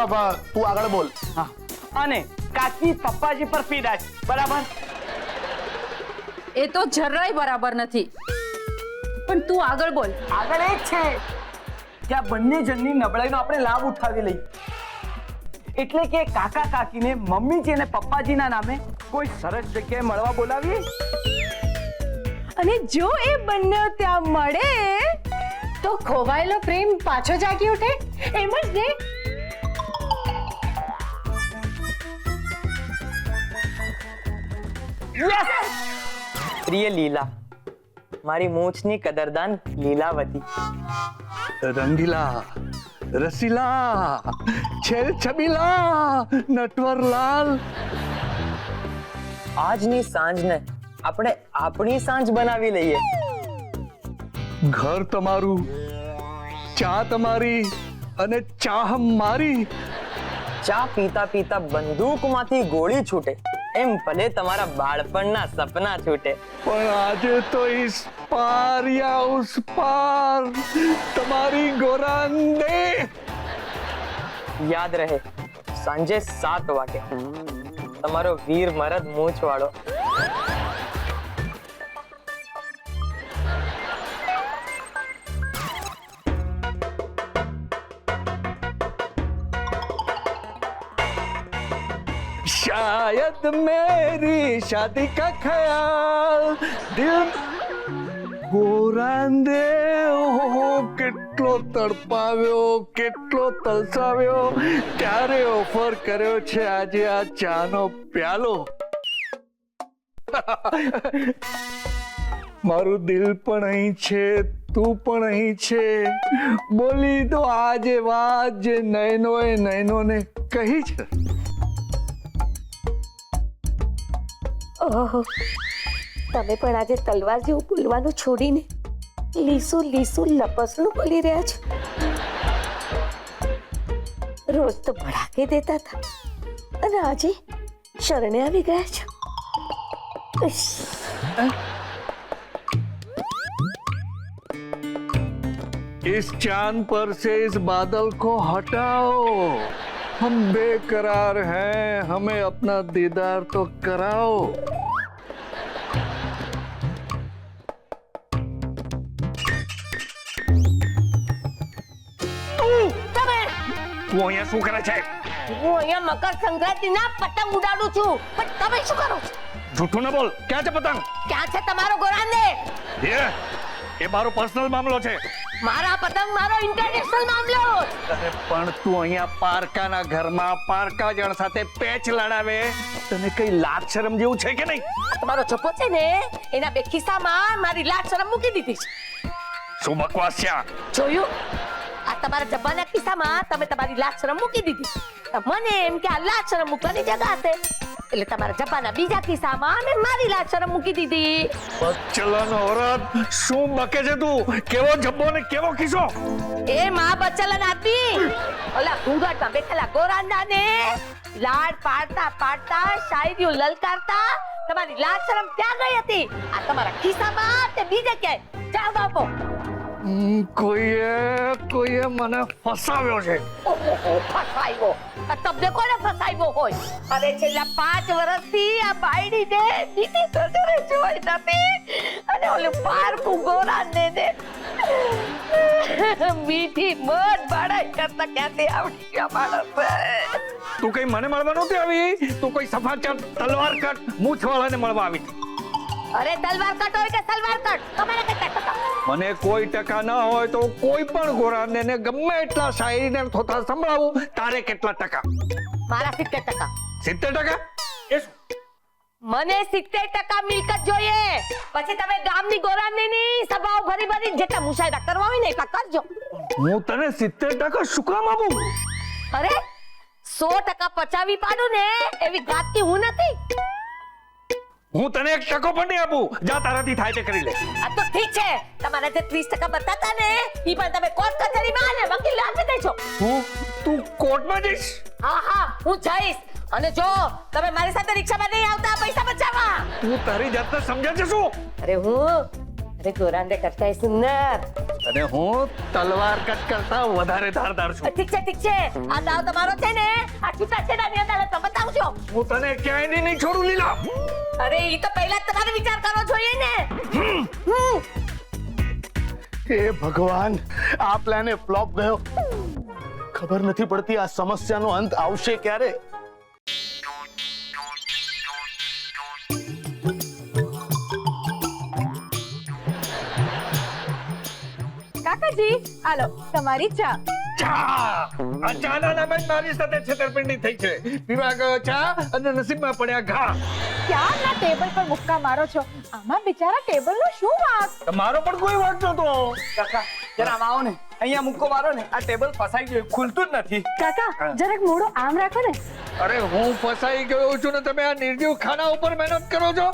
તું આગળ બોલ. હા, અને કાકી પપ્પાજી પર પીડા છે, બરાબર? એ તો જરાય બરાબર નથી, પણ તું આગળ બોલ. આગળ એ જ છે કે આ બંને જણની નબળાઈનો આપણે લાભ ઉઠાવી લઈએ. એટલે કે કાકા કાકીને મમ્મીજી અને પપ્પાજીના નામે કોઈ સરસ જગ્યાએ મળવા બોલાવીએ. અને જો એ બંને ત્યાં મળે તો ખોવાયેલો પ્રેમ પાછો જાગી ઉઠે. એમ જ ને. પ્રિય લીલા, મારી મૂછની કદરદાન લીલાવતી. રંગીલા, રસીલા, છેલ છબીલા, નટવરલાલ. આજની સાંજને આપણે આપણી સાંજ બનાવી લઈએ. ઘર તમારું, ચા તમારી અને ચાહ મારી. ચા પીતા પીતા બંદૂકમાંથી ગોળી છૂટે એમ ભલે તમારા બાળપણના સપના છૂટે. પણ આજે તો ઇસ પાર યા ઉસ પાર તમારી ગોરાંદે. યાદ રહે, સાંજે 7 વાગે તમારો વીર મરદ મૂછ વાળો. शायद मेरी शादी का ख्याल दिल ગોરાંદે. ઓહો, કેટલો તડપાવ્યો, કેટલો તલસાવ્યો, ત્યારે ઓફર કર્યો છે આજે આ ચાનો પ્યાલો. મારું દિલ પણ અહીં છે, તું પણ અહીં છે. બોલી દો આજે વાત જે નયનોએ નયનોને કહી છે. ઓહો, તમે પણ આજે તલવાર જેવું બોલવાનું છોડીને લીસું લીસું લપસણું બોલી રહ્યા છો. રોજ તો ભડાકે દેતા હતા અને આજે શરણે આવી ગયા છો. ઇશ. इस चांद पर से इस बादल को हटाओ. हम बेकरार हैं, हमें अपना दीदार तो कराओ. તું અહીંયા શું કરે છે? હું અહીંયા મકર સંક્રાંતિના પતંગ ઉડાડું છું, પણ તમે શું કરો છો? જૂઠું ન બોલ. ક્યાં છે પતંગ? ક્યાં છે તમારો ગોરાંદે? એ મારો પર્સનલ મામલો છે. મારા પતંગ મારો ઇન્ટરનેશનલ મામલો. અરે પણ તું અહીંયા પારકાના ઘરમાં પારકા જણ સાથે પેચ લડાવે, તને કઈ લાજ શરમ જેવું છે કે નહીં? તમારો જપો છે ને, એના બે ખિસ્સામાં મારી લાજ શરમ મૂકી દીધી છે. શું બકવાસ છે આ? જોયું? આ તમારા જબ્બાના ખિસ્સામાં તમે તમારી લાજ શરમ મૂકી દીધી. મને એમ કે આ લાજ શરમ મૂકવાની જગા હશે, એટલે તમારા જબ્બાના બીજા ખિસ્સામાં મેં મારી લાજ શરમ મૂકી દીધી. બચ્ચલાનો ઓરત, શું બકે છે તું? કેવો જબ્બો ને કેવો ખિસ્સો? એ માં બચ્ચલન આદમી, ઓલા ઘૂંઘટમાં બેઠેલા ગોરાંદાને લાડ પાડતા પાડતા શાયરીઓ લલકારતા તમારી લાજ શરમ ક્યાં ગઈ હતી? આ તમારા ખિસ્સામાં તે બીજે ક્યાંય? જાવ બાપો. કોઈએ મને ફસાવ્યો છે. ઓહો, ફસાવ્યો? તમને કોને ફસાવ્યો હોય? અરે છેલ્લા 5 વર્ષથી આ બાયડીને બીજી નજરે જોઈ નથી, અને ઓલું પારકું ગોરાને ને મીઠી મધ બાળાઈ કરતા ક્યાંથી આવડી ગયા માણસ? તું કઈ મને મળવા નહોતી આવી, તું કોઈ સફાચર તલવાર કટ મૂછ વાળાને મળવા આવી હતી. અરે તલવાર કટ હોય કે સલવાર કટ, તમારે કેટલા ટકા? મને કોઈ ટકા ન હોય તો કોઈ પણ ગોરાને ને ગમે એટલા શાયરીને થોતા સંભળાવું. તારે કેટલા ટકા? મારા 70%. 70%? એ શું? મને 70% મિલકત જોઈએ. પછી તમે ગામની ગોરાની સભાઓ ભરી ભરી જેટલા મુશાયરા કરવા હોય ને એટલા કરજો. હું તને 70% શું કામ આપું? અરે 100% પચાવી પાડું ને એવી ગાતકી હું નથી. હું તને 1% પણ નહીં આપું. જા, તારાથી થાય તે કરી લે. આ તો ઠીક છે, તમારે જે 30% બતાતા ને ઈ પણ તમે કોર્ટ કચેરીમાં ને વકીલ આપી દેજો. તું કોર્ટમાં જઈશ? હા, હું જઈશ. અને જો તમે મારી સાથે રિક્ષામાં નહીં આવતા પૈસા બચાવવા. તું તારી જાતને સમજે છે શું? અરે ગોરાંદે કરતા સુંદર, અને હું તલવાર કટ કરતા વધારે ધારદાર છું. ઠીક છે. આ દાવ તમારો છે ને, આ છૂટાછેડાની અદાલતમાં બતાવજો. હું તને ક્યાંય નહીં છોડું લીલા. અરે ઈ તો પહેલા તમારે વિચાર કરવો જોઈએ ને. હે ભગવાન, આ પ્લાન ફ્લોપ ગયો. ખબર નથી પડતી આ સમસ્યાનો અંત આવશે ક્યારે. કાકાજી, આલો તમારી ચા. આ ચાના નામે મારી સાથે છેતરપિંડી થઈ છે. પીવા ગયો ચા અને નસીબમાં પડ્યા ઘા. ક્યારના ટેબલ પર મુક્કા મારો છો? આમાં બિચારા ટેબલનો શું વાંક? તમારો પણ કોઈ વાત નતો. કાકા જરા આમ આવો ને, અહીંયા મુક્કો મારો ને, આ ટેબલ ફસાઈ ગયું, ખુલતું જ નથી. કાકા જરાક મોઢું આમ રાખો ને. અરે હું ફસાઈ ગયો છું ને તમે આ નિર્જીવ ખાના ઉપર મહેનત કરો છો.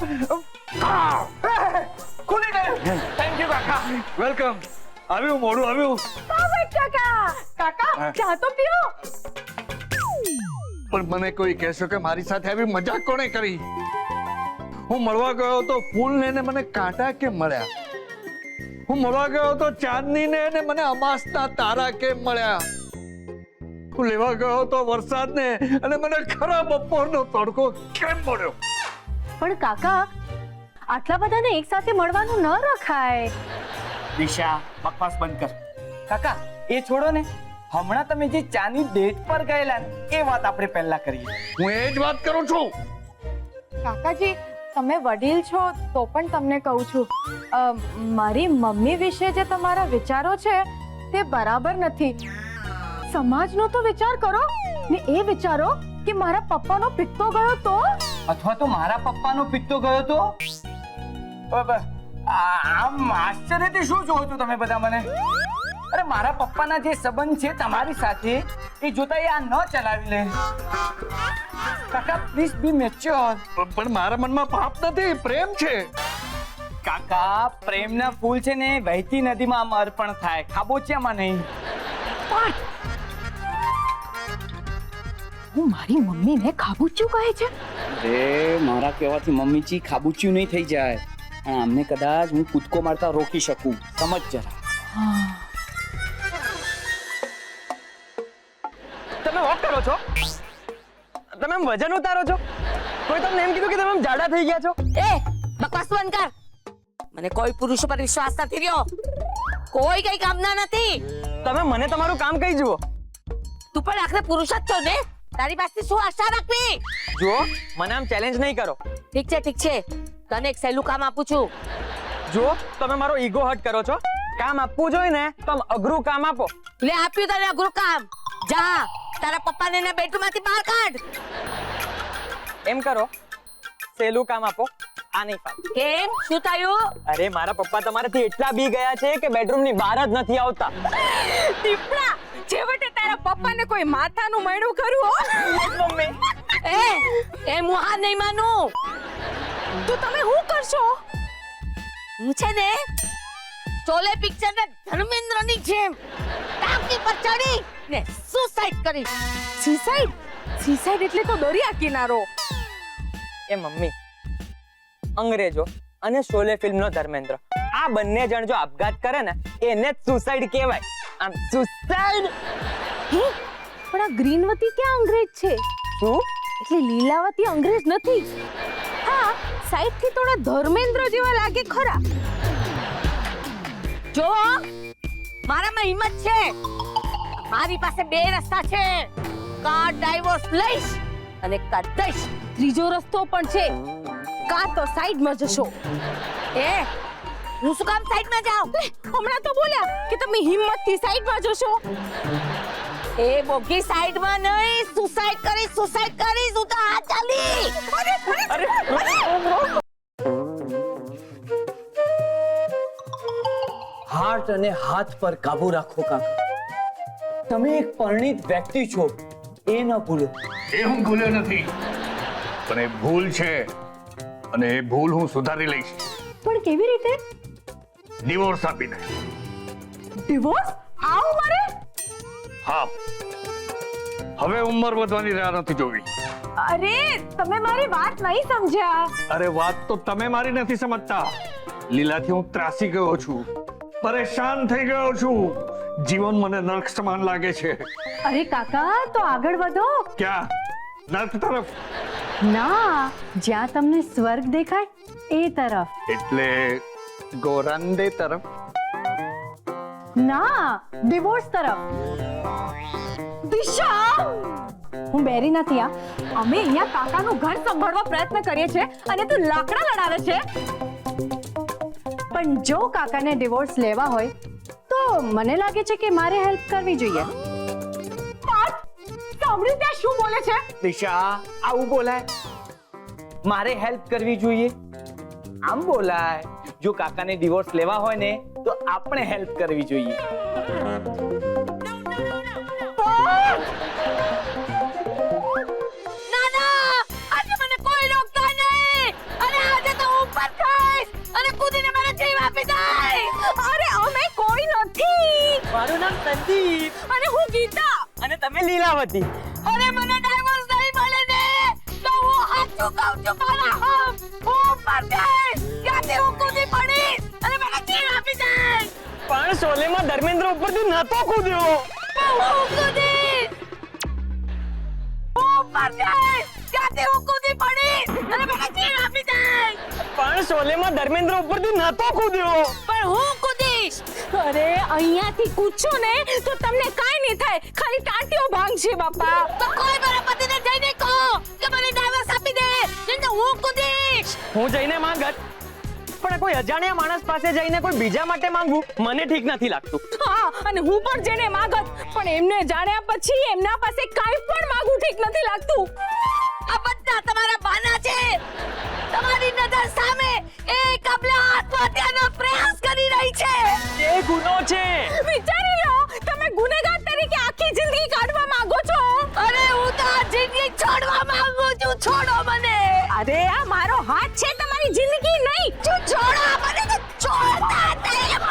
ખુલી ગયું. થેન્ક યુ કાકા. વેલકમ. આવ્યું મોડું આવ્યું. કાકા ચા તો પીઓ. પણ મને કોઈ કહેશો કે મારી સાથે આવી મજાક કોણે કરી? હું મળવા ગયો તો ફૂલને ને મને કાંટા કેમ મળ્યા? હું મળવા ગયો તો ચાંદનીને ને મને અમાસના તારા કેમ મળ્યા? હું લેવા ગયો તો વરસાદને અને મને ખરા બપોરનો તડકો કેમ મળ્યો? પણ કાકા આટલા બધાને એક સાથે મળવાનું ન રખાય. દિશા બકવાસ બંધ કર. કાકા એ છોડો ને, હમણાં તમે જે ચાની ડેટ પર ગયેલા ને એ વાત આપણે પહેલા કરીએ. હું એ જ વાત કરું છું. કાકાજી તમે વડીલ છો તો પણ તમને કહું છું, મારી મમ્મી વિશે જે તમારા વિચારો છે તે બરાબર નથી. સમાજનો તો વિચાર કરો ને એ વિચારો કે મારા પપ્પાનો પિત્તો ગયો તો, અથવા તો મારા પપ્પાનો પિત્તો ગયો તો. આમ આશ્ચર્યથી શું જોવો છો તમે બધા મને? અરે મારા પપ્પાના જે સંબંધ છે તમારી સાથે એ જોતા એ આ ન ચલાવી લે. કાકા પ્લીઝ બી મેચ્યોર. પણ મારા મનમાં પાપ નથી, પ્રેમ છે. કાકા પ્રેમના ફૂલ છે ને વહેતી નદીમાં આમ અર્પણ થાય, ખાબોચિયામાં નહીં. હું મારી મમ્મીને ખાબુચ્યું કહે છે? અરે મારા કહેવાથી મમ્મીજી ખાબુચ્યું નહીં થઈ જાય. આમને કદાચ હું કૂદકો મારતા રોકી શકું, સમજ જરા. તમે વોક કરો છો? તમે એમ વજન ઉતારો છો? કોઈ તમને એમ કીધું કે તમે એમ જાડા થઈ ગયા છો? એ બકવાસ બંધ કર. મને કોઈ પુરુષ પર વિશ્વાસ નથી રહ્યો. કોઈ કઈ કામના નથી. તમે મને તમારું કામ કહી જુઓ. તું પણ આખરે પુરુષ જ છો ને, તારી પાસેથી શું આશા રાખવી? જુઓ મને આમ ચેલેન્જ નહીં કરો. ઠીક છે ઠીક છે, તને એક સહેલું કામ આપું છું. જુઓ તમે મારો ઈગો હર્ટ કરો છો. કામ આપવું જોઈએ ને તો આમ અઘરું કામ આપો. લે આપ્યું તને અઘરું કામ. જા તારા પપ્પાને એના બેડરૂમમાંથી બહાર કાઢ. એમ કરો, સહેલું કામ આપો. આ નહીં ફાવે. કેમ? શું થયું? અરે મારા પપ્પા તમારાથી એટલા બી ગયા છે કે બેડરૂમની બહાર જ નથી આવતા. દીપડા, છેવટે તારા પપ્પાને કોઈ માથાનું મયડું કરું હો. એ હું હાર નહીં માનું. તો તમે શું કરશો? હું છે ને ચોલે પિક્ચરના ધર્મેન્દ્રની જેમ ટાંકી પર ચડી ને સુસાઇડ કરી. સુસાઇડ એટલે તો દરિયા કિનારો. એ મમ્મી, અંગ્રેજો અને શોલે ફિલ્મનો ધર્મેન્દ્ર, આ બંને જણ જો આપઘાત કરે ને એને જ સુસાઇડ કહેવાય. આમ સુસાઇડ. પણ આ ગ્રીનવતી ક્યાં અંગ્રેજ છે? શું? એટલે લીલાવતી અંગ્રેજ નથી. હા, સાઈડ થી થોડા ધર્મેન્દ્ર જેવા લાગે ખરા. જો મારામાં હિંમત છે. મારી પાસે બે રસ્તા છે. કા ડાઈવોર્સ લઈશ અને કા દઈશ. ત્રીજો રસ્તો પણ છે, કાં તો સાઈડમાં જશો. એ હું શું કામ સાઈડમાં જાઉં? હમણાં તો બોલ્યા કે તમે હિંમતથી સાઈડમાં જશો. એ બોગી સાઈડમાં નહીં, સુસાઇડ કરીશ હું તો આ ચાલી. હાર્ટ અને હાથ પર કાબુ રાખો કાકા. તમે એક પરિણીત વ્યક્તિ છો, એ ન ભૂલો. એ હું ભૂલ્યો નથી, પણ એ ભૂલ છે અને એ ભૂલ હું સુધારી લઈશ. પણ કેવી રીતે? ડિવોર્સ આપીને. ડિવોર્સ? આ ઉંમરે? હા, હવે ઉંમર વધવાની રાહ નથી જોવી. અરે તમે મારી વાત નહીં સમજ્યા. અરે વાત તો તમે મારી નથી સમજતા. લીલાથી હું ત્રાસી ગયો છું, પરેશાન થઈ ગયો છું. જીવન મને નર્ક સમાન લાગે છે. અરે કાકા તો આગળ વધો. ક્યાં? નર્ક તરફ? ના, જ્યાં તમને સ્વર્ગ દેખાય એ તરફ. એટલે ગોરાંદે તરફ? ના, ડિવોર્સ તરફ. દિશા, હું બેરી નથી. અમે અહીંયા કાકાનું ઘર સંભાળવા પ્રયત્ન કરીએ છીએ અને તું લાકડા લડાવે છે. પણ જો કાકાને ડિવોર્સ લેવા હોય તો મને લાગે છે કે મારે હેલ્પ કરવી જોઈએ. સાંભળ્યું ત્યાં શું બોલે છે? દિશા આવું બોલાય? મારે હેલ્પ કરવી જોઈએ. આમ બોલાય, જો કાકાને ડિવોર્સ લેવા હોય ને તો આપણે હેલ્પ કરવી જોઈએ. આજે મને કોઈ રોકતા નહીં અને આજે તો હું ઉપર થઈશ અને કૂદીને મારા જીવ આપી દઈશ. અરે અમે કોઈ નથી. મારું નામ સંદીપ અને હું ગીતા. અને તમે લીલાવતી. અરે મને ડાયવોર્સ નહીં મળે ને તો હું સાચું કહું છું મારા હું ઉપર થઈશ. ત્યાંથી હું કૂદી પડીશ અને મારા જીવ આપી દઈશ. પણ શોલેમાં ધર્મેન્દ્ર ઉપરથી નતો કૂદ્યો. હું કૂદીશ. હું ઉપર જઈશ. ત્યાંથી હું કૂદી પડીશ અને મારા જીવ આપી દઈશ. પણ શોલેમાં ધર્મેન્દ્ર ઉપરથી નતો કૂદ્યો. પણ હું કૂદીશ. અરે અહીંયાથી કૂદશો ને તો તમને કાઈ નહીં થાય, ખાલી ટાંટીઓ ભાંગશે બાપા. તો કોઈ મારા પતિને જઈને કહો કે મને ડાયવર્સ આપી દે, નહીં તો હું કૂદીશ. હું જઈને માંગત, પણ કોઈ અજાણ્યા માણસ પાસે જઈને કોઈ બીજા માટે માંગવું મને ઠીક નથી લાગતું. હા, અને હું પણ જેને માંગત, પણ એમને જાણ્યા પછી એમના પાસે કાઈ પણ માંગવું ઠીક નથી લાગતું. આ બધા તમારા બાના છે. તમારી નજર સામે એક કબલા આત્મહત્યાનો પ્રયાસ કરી રહી છે. એ ગુનો છે. વિચારી લો, તમે ગુનેગાર તરીકે આખી જિંદગી કાઢવા માંગો છો. અરે હું તો આ જિંદગી છોડવા માંગુ છું. છોડો મને. અરે આ મારો હાથ છે, તમારી જિંદગી નહીં. છોડો મને તો છોડતા નહીં.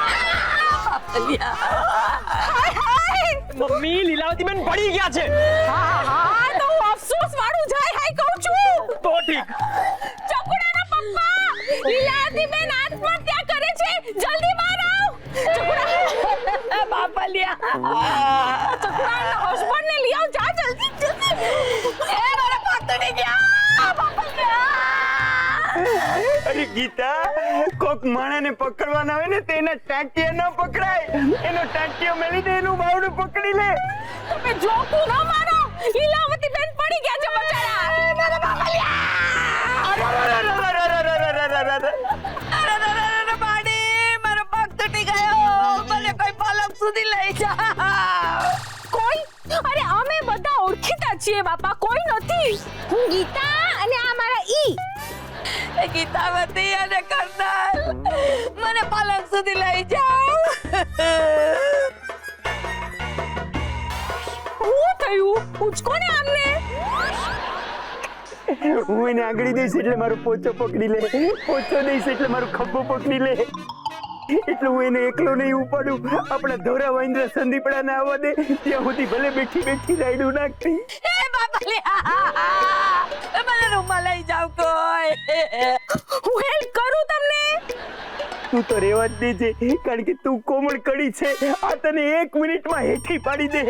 હાય હાય. મમ્મી લીલાવતી બેન પડી ગયા છે. હા, તો હું અફસોસ વાળું જાય હાય કહું છું. તો ઠીક. ચકુડાના પપ્પા, લીલાવતી બેન આત્મહત્યા કરે છે, જલ્દી બહાર આવ. ચકુડા બાપલિયા. ચકુડાના હસબન્ડને લઈ આવ, જા જલ્દી જલ્દી. એ મારા પગ તૂટી ગયા. બાપલિયા. અરે ગીતા, કોક માણસને પકડવાના હોય ને તેના ટાંટિયા ન પકડાય. એનો ટાંટિયો મેલી દે, એનું બાવડું પકડી લે. તમે જોકું ન મારો. લીલાવતી બેન પડી ગયા છે બચારા. મારા બાપલિયા. અરે બાડી, મારો પગ તૂટી ગયો. મને કોઈ પલંગ સુધી લઈ જા. કોઈ? અરે અમે બધા ઓળખીતા છીએ બાપા, કોઈ નથી. હું ગીતા અને આ મારા ઈ. ગીતાવતી અને કરનાલ, મને પલંગ સુધી લઈ જાઓ. શું થયું? પૂછકો ને આમને. હું એને આંગળી દઈશ એટલે મારો પોચો પકડી લે, પોચો દઈશ એટલે મારો ખભો પકડી લે. એટલે હું એને એકલો નહીં ઉપાડું. આપણા ધોરા વાંદરા સંદીપડા ના આવવા દે ત્યાં સુધી ભલે બેઠી બેઠી રાયડું નાખતી. એ બાપલિયા, મને રૂમમાં લઈ જાવ કોઈ. હું હેલ્પ કરું તમને. તું તો રેવા જ દેજે, કારણ કે તું કોમળ કડી છે. આ તને 1 મિનિટમાં હેઠી પાડી દે.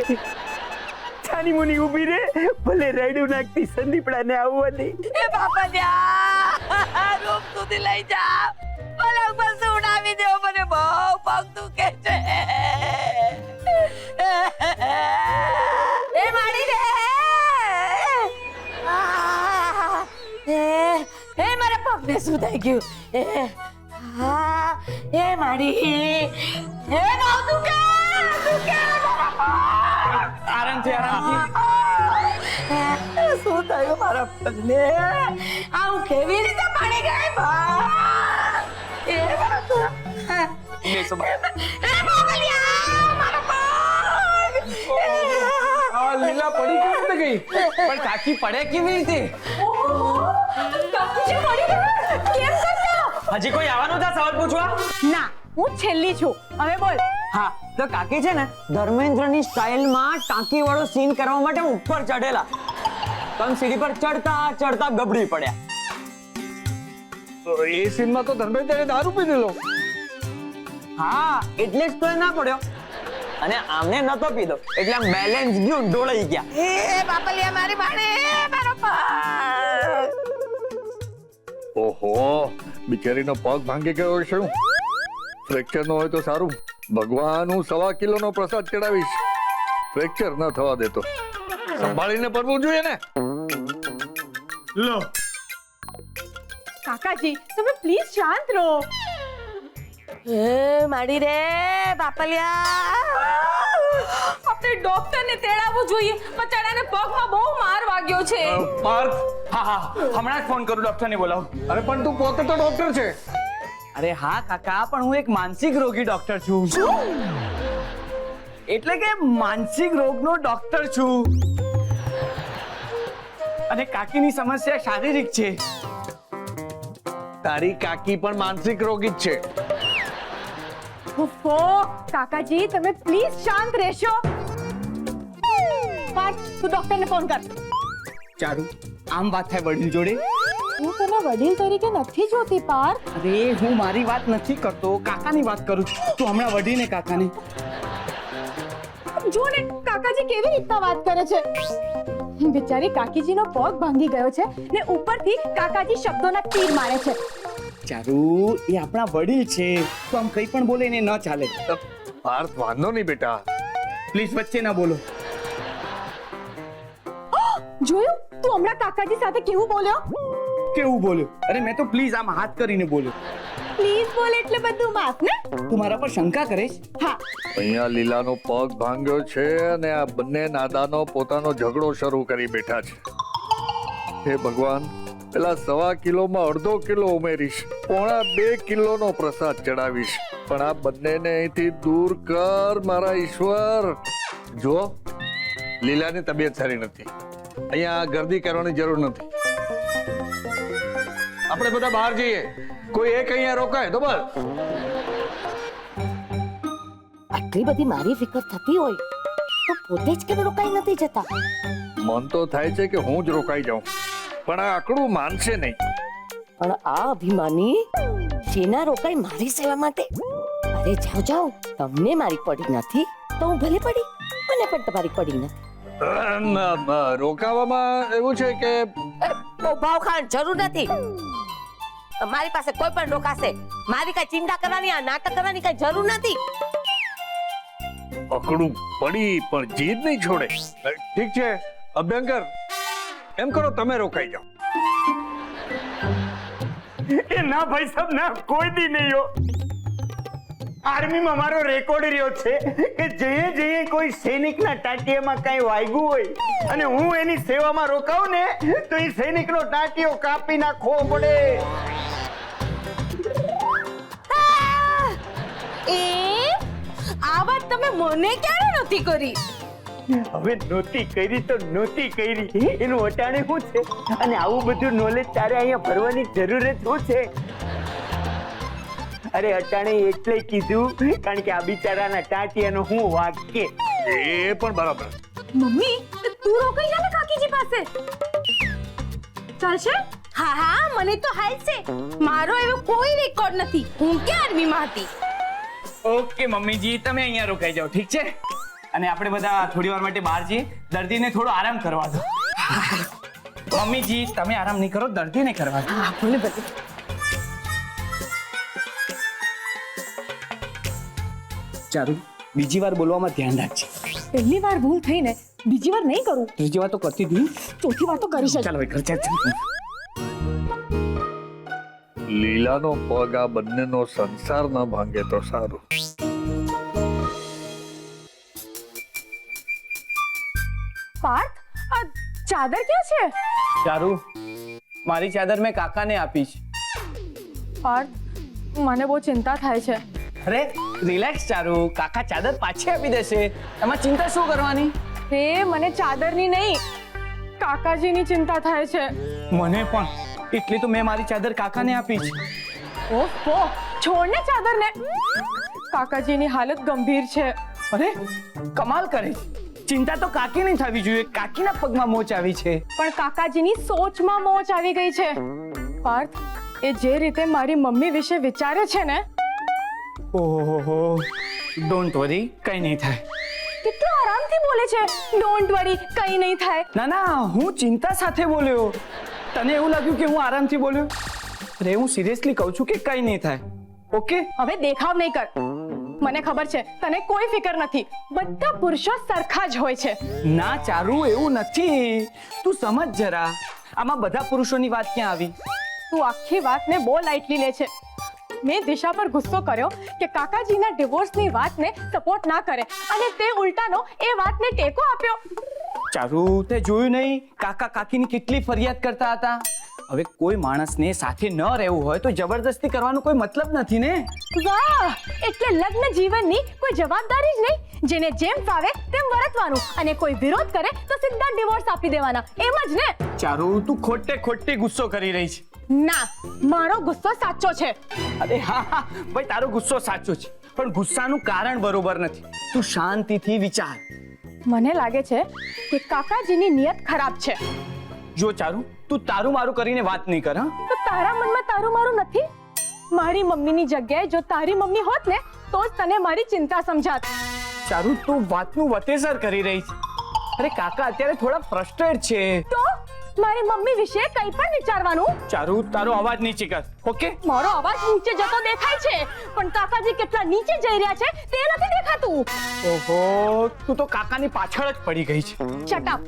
છાની મુની ઊભી રે, ભલે રાયડું નાખતી સંદીપડા ને આવવા દે. એ બાપલિયા, રૂમ સુધી લઈ જાવ. પલંગ પર સુવડાવી દો. મને બહુ પગ દુખે છે. એ માડી રે. એ મારા પગને શું થઈ ગયું? એ માડી, એ બહુ દુખે. આરામથી આરામથી. શું થયું મારા પગને? આ હું કેવી રીતે પડી ગઈ? એ બેસો બા. બાબલિયા, મારા પગ. આ લીલા પડી કેવી રીતે ગઈ? પણ કાકી પડે કેવી રીતે? કાકી પડી ગયા. કેમ કરતો? હજી કોઈ આવવાનું હતા સવાલ પૂછવા? ના, હું છેલ્લી છું. હવે બોલ. હા, તો કાકી છે ને ધર્મેન્દ્રની સ્ટાઇલમાં ટાંકી વાળો સીન કરવા માટે ઉપર ચઢેલા. તો આમ સીડી પર ચડતા ચડતા ગબડી પડ્યા. તો એ સીનમાં તો ધર્મેન્દ્રએ દારૂ પી લીધો. હા, એટલે જ તો એ ના પડ્યો. અને આમને નતો પીધો એટલે આમ બેલેન્સ ગયું, ઢોળાઈ ગયા. એ બાપલિયા, મારી બાણે, મારો પગ. ઓહો, બિચારીનો પગ ભાંગી ગયો છે. ફ્રેક્ચર નો હોય તો સારું. ભગવાન, હું 1.25 કિલોનો પ્રસાદ ચડાવીશ. ફ્રેક્ચર ન થવા દેતો. સંભાળીને પડવું જોઈએ ને. લો કાકાજી, તમે પ્લીઝ શાંત રહો. એ માડી રે બાપલિયા. ડોક્ટરને તેડાવવું જોઈએ. બચારાને પગમાં બહુ માર વાગ્યો છે. પાર્થ, હા હા હમણાં જ ફોન કરું, ડોક્ટરને બોલાવો. અરે પણ તું પોતે તો ડોક્ટર છે. અરે હા કાકા, પણ હું એક માનસિક રોગી ડોક્ટર છું. એટલે કે માનસિક રોગનો ડોક્ટર છું. અને કાકીની સમસ્યા શારીરિક છે. તારી કાકી પણ માનસિક રોગી જ છે. ઓહો કાકાજી તમે પ્લીઝ શાંત રહેશો. પાર્થ તું ડોક્ટરને ફોન કર. ચારુ, આમ વાત થાય વડીલ જોડે? હું તને વડીલ તરીકે નથી જોતી પાર્થ. અરે હું મારી વાત નથી કરતો, કાકાની વાત કરું છું. તું હમણાં વડીને કાકાને. જો ને કાકાજી કેવી રીતના વાત કરે છે. બિચારી કાકીજીનો પગ ભાંગી ગયો છે ને ઉપરથી કાકાજી શબ્દોના તીર મારે છે. ચારુ, એ આપણા વડીલ છે, તો આમ કઈ પણ બોલે ને ન ચાલે. પાર્થ વાંધો નહીં બેટા. પ્લીઝ વચ્ચે ના બોલો. જોયું તું હમણાં કાકાજી સાથે કેવું બોલ્યો. કેવું બોલ્યો? અરે મેં તો પ્લીઝ આમ હાથ કરીને બોલ્યો. પ્લીઝ બોલે એટલે બધું માફ ને. તું મારા પર શંકા કરે છે? હા અહીંયા લીલાનો પગ ભાંગ્યો છે અને આ બંને નાદાનો પોતાનો ઝઘડો શરૂ કરી બેઠા છે. હે ભગવાન, પેલા 1.25 કિલોમાં અડધો કિલો ઉમેરીશ, 1.5 કિલોનો પ્રસાદ ચડાવીશ, પણ આ બંનેને અહીંથી દૂર કર મારા ઈશ્વર. જો લીલાની તબિયત સારી નથી, અહીંયા ગર્દી કરવાની જરૂર નથી. આપણે બધા બહાર જઈએ, કોઈ એક અહીંયા રોકાય તો બસ. આટલી બધી મારી ફિકર થતી હોય તો પોતે જ કેમ રોકાઈ નથી જતા? મન તો થાય છે કે હું જ રોકાઈ જાઉં, પણ આ આકડું માનશે નહીં. પણ આ અભિમાની જેના રોકાઈ મારી સેવા માટે. અરે જાઓ જાઓ, તમને મારી પડી નથી તો હું ભલે પડી, મને પણ તમારી પડી નથી. રોકાવામાં એવું છે કે બહુ ભાવ ખાન જરૂર નથી. મારી પાસે કોઈ પણ રોકાશે, મારી કઈ ચિંતા કરવાની, આ નાટક કરવાની કઈ જરૂર નથી. અકડું પડી પણ જીદ નહીં છોડે. ઠીક છે અભ્યંકર, એમ કરો તમે રોકાઈ જાઓ. એ ના ભાઈ સાહેબ ના, કોઈ દી નહીં હો. આર્મીમાં મારો રેકોર્ડ રહ્યો છે કે જઈએ જઈએ કોઈ સૈનિકના ટાટિયામાં કઈ વાગ્યું હોય અને હું એની સેવામાં રોકાઉં ને તો એ સૈનિકનો ટાટિયો કાપી નાખવો પડે. આ વાત તમે મને ક્યારે નથી કરી. હવે નોતી કરી તો નોતી કરી, એનું અટાણે શું છે? અને આવું બધું નોલેજ તારે અહીંયા ભરવાની જરૂર જ શું છે? અરે અટાણે એટલે કીધું કારણ કે આ બિચારાના ટાટિયાનો હું વાક્ય. એ પણ બરાબર. મમ્મી તું રોકાઈ જા ને કાકીજી પાસે. ચાલશે? હા હા મને તો હાલશે. મારો એવો કોઈ રેકોર્ડ નથી. હું કે આર્મીમાં હતી. ઓકે મમ્મીજી, તમે અહીંયા રોકાઈ જાઓ, ઠીક છે? અને આપણે બધા થોડી વાર માટે બહાર જઈએ, દર્દીને થોડો આરામ કરવા દો. મમ્મીજી તમે આરામ નહીં કરો, દર્દીને કરવા દો. ચારુ, બીજી વાર બોલવામાં ધ્યાન રાખજે. પહેલી વાર ભૂલ થઈ ને, બીજી વાર નહીં કરું. ત્રીજી વાર તો કરતી હતી. ચોથી વાર તો કરીશ જ. ચાલો ભાઈ ઘર ચાલ. લીલાનો પગ આ બંનેનો સંસાર ન ભાંગે તો સારું. પાર્થ આ ચાદર ક્યાં છે? ચારુ, મારી ચાદર મેં કાકાને આપી છે. પાર્થ મને બહુ ચિંતા થાય છે. અરે રિલેક્સ ચારુ, કાકા ચાદર પાછી આપી દેશે, એમાં ચિંતા શું કરવાની? હે મને ચાદરની નહીં, કાકાજીની ચિંતા થાય છે. મને પણ, એટલે તો મેં મારી ચાદર કાકાને આપી છે. ઓહો છોડ ને ચાદરને. કાકાજીની હાલત ગંભીર છે. અરે કમાલ કરે છે. ચિંતા તો કાકીની થવી જોઈએ, કાકીના પગમાં મોચ આવી છે. પણ કાકાજીની સોચમાં મોચ આવી ગઈ છે. પાર્થ એ જે રીતે મારી મમ્મી વિશે વિચારે છે ને. ઓહો, ડોન્ટ વરી, કઈ નહીં થાય. કેટલો આરામથી બોલે છે, ડોન્ટ વરી કઈ નહીં થાય. ના ના, હું ચિંતા સાથે બોલ્યો. તને એવું લાગ્યું કે હું આરામથી બોલ્યો? અરે હું સિરિયસલી કહું છું કે કઈ નહીં થાય. ઓકે હવે દેખાવ નહીં કર. મને ખબર છે તને કોઈ ફિકર નથી. બધા પુરુષો સરખા જ હોય છે. ના ચારુ, એવું નથી. તું સમજ જરા, આમાં બધા પુરુષોની વાત ક્યાં આવી? તું આખી વાતને બહુ લાઇટલી લે છે. મેં દિશા પર ગુસ્સો કર્યો કે કાકાજીના ડિવોર્સની વાતને સપોર્ટ ના કરે અને તે ઉલટાનો એ વાતને ટેકો આપ્યો. ચારુ, તે જોયું નહીં કાકા કાકીની કેટલી ફરિયાદ કરતા હતા? હવે કોઈ માણસને સાથે ન રહેવું હોય તો જબરદસ્તી કરવાનો કોઈ મતલબ નથી ને. વાહ, એટલે લગ્ન જીવનની કોઈ જવાબદારી જ નહીં. જેને જેમ ફાવે તેમ વર્તવાનું અને કોઈ વિરોધ કરે તો સીધા ડિવોર્સ આપી દેવાના, એમ જ ને? ચારુ, તું ખોટે ગુસ્સો કરી રહી છે. ના, મારો ગુસ્સો સાચો છે. અરે હા હા ભાઈ, તારો ગુસ્સો સાચો છે, પણ ગુસ્સાનું કારણ બરોબર નથી. તું શાંતિથી વિચાર. મને લાગે છે કે કાકાજીની નિયત ખરાબ છે. જો ચારુ, તું તારું મારું કરીને વાત નહીં કર. હા, તો તારા મનમાં તારું મારું નથી? મારી મમ્મીની જગ્યાએ જો તારી મમ્મી હોત ને તો જ તને મારી ચિંતા સમજાત. ચારુ, તું વાતનું વતેસર કરી રહી છે. અરે કાકા અત્યારે થોડા ફ્રસ્ટ્રેટ છે. તો મારી મમ્મી વિશે કંઈ પણ વિચારવાનું. ચારુ, તારો અવાજ નીચે કર. ઓકે? મારો અવાજ નીચે જતો દેખાય છે, પણ કાકાજી કેટલા નીચે જઈ રહ્યા છે તે નથી દેખાતું. ઓહો, તું તો કાકાની પાછળ જ પડી ગઈ છે. Shut up.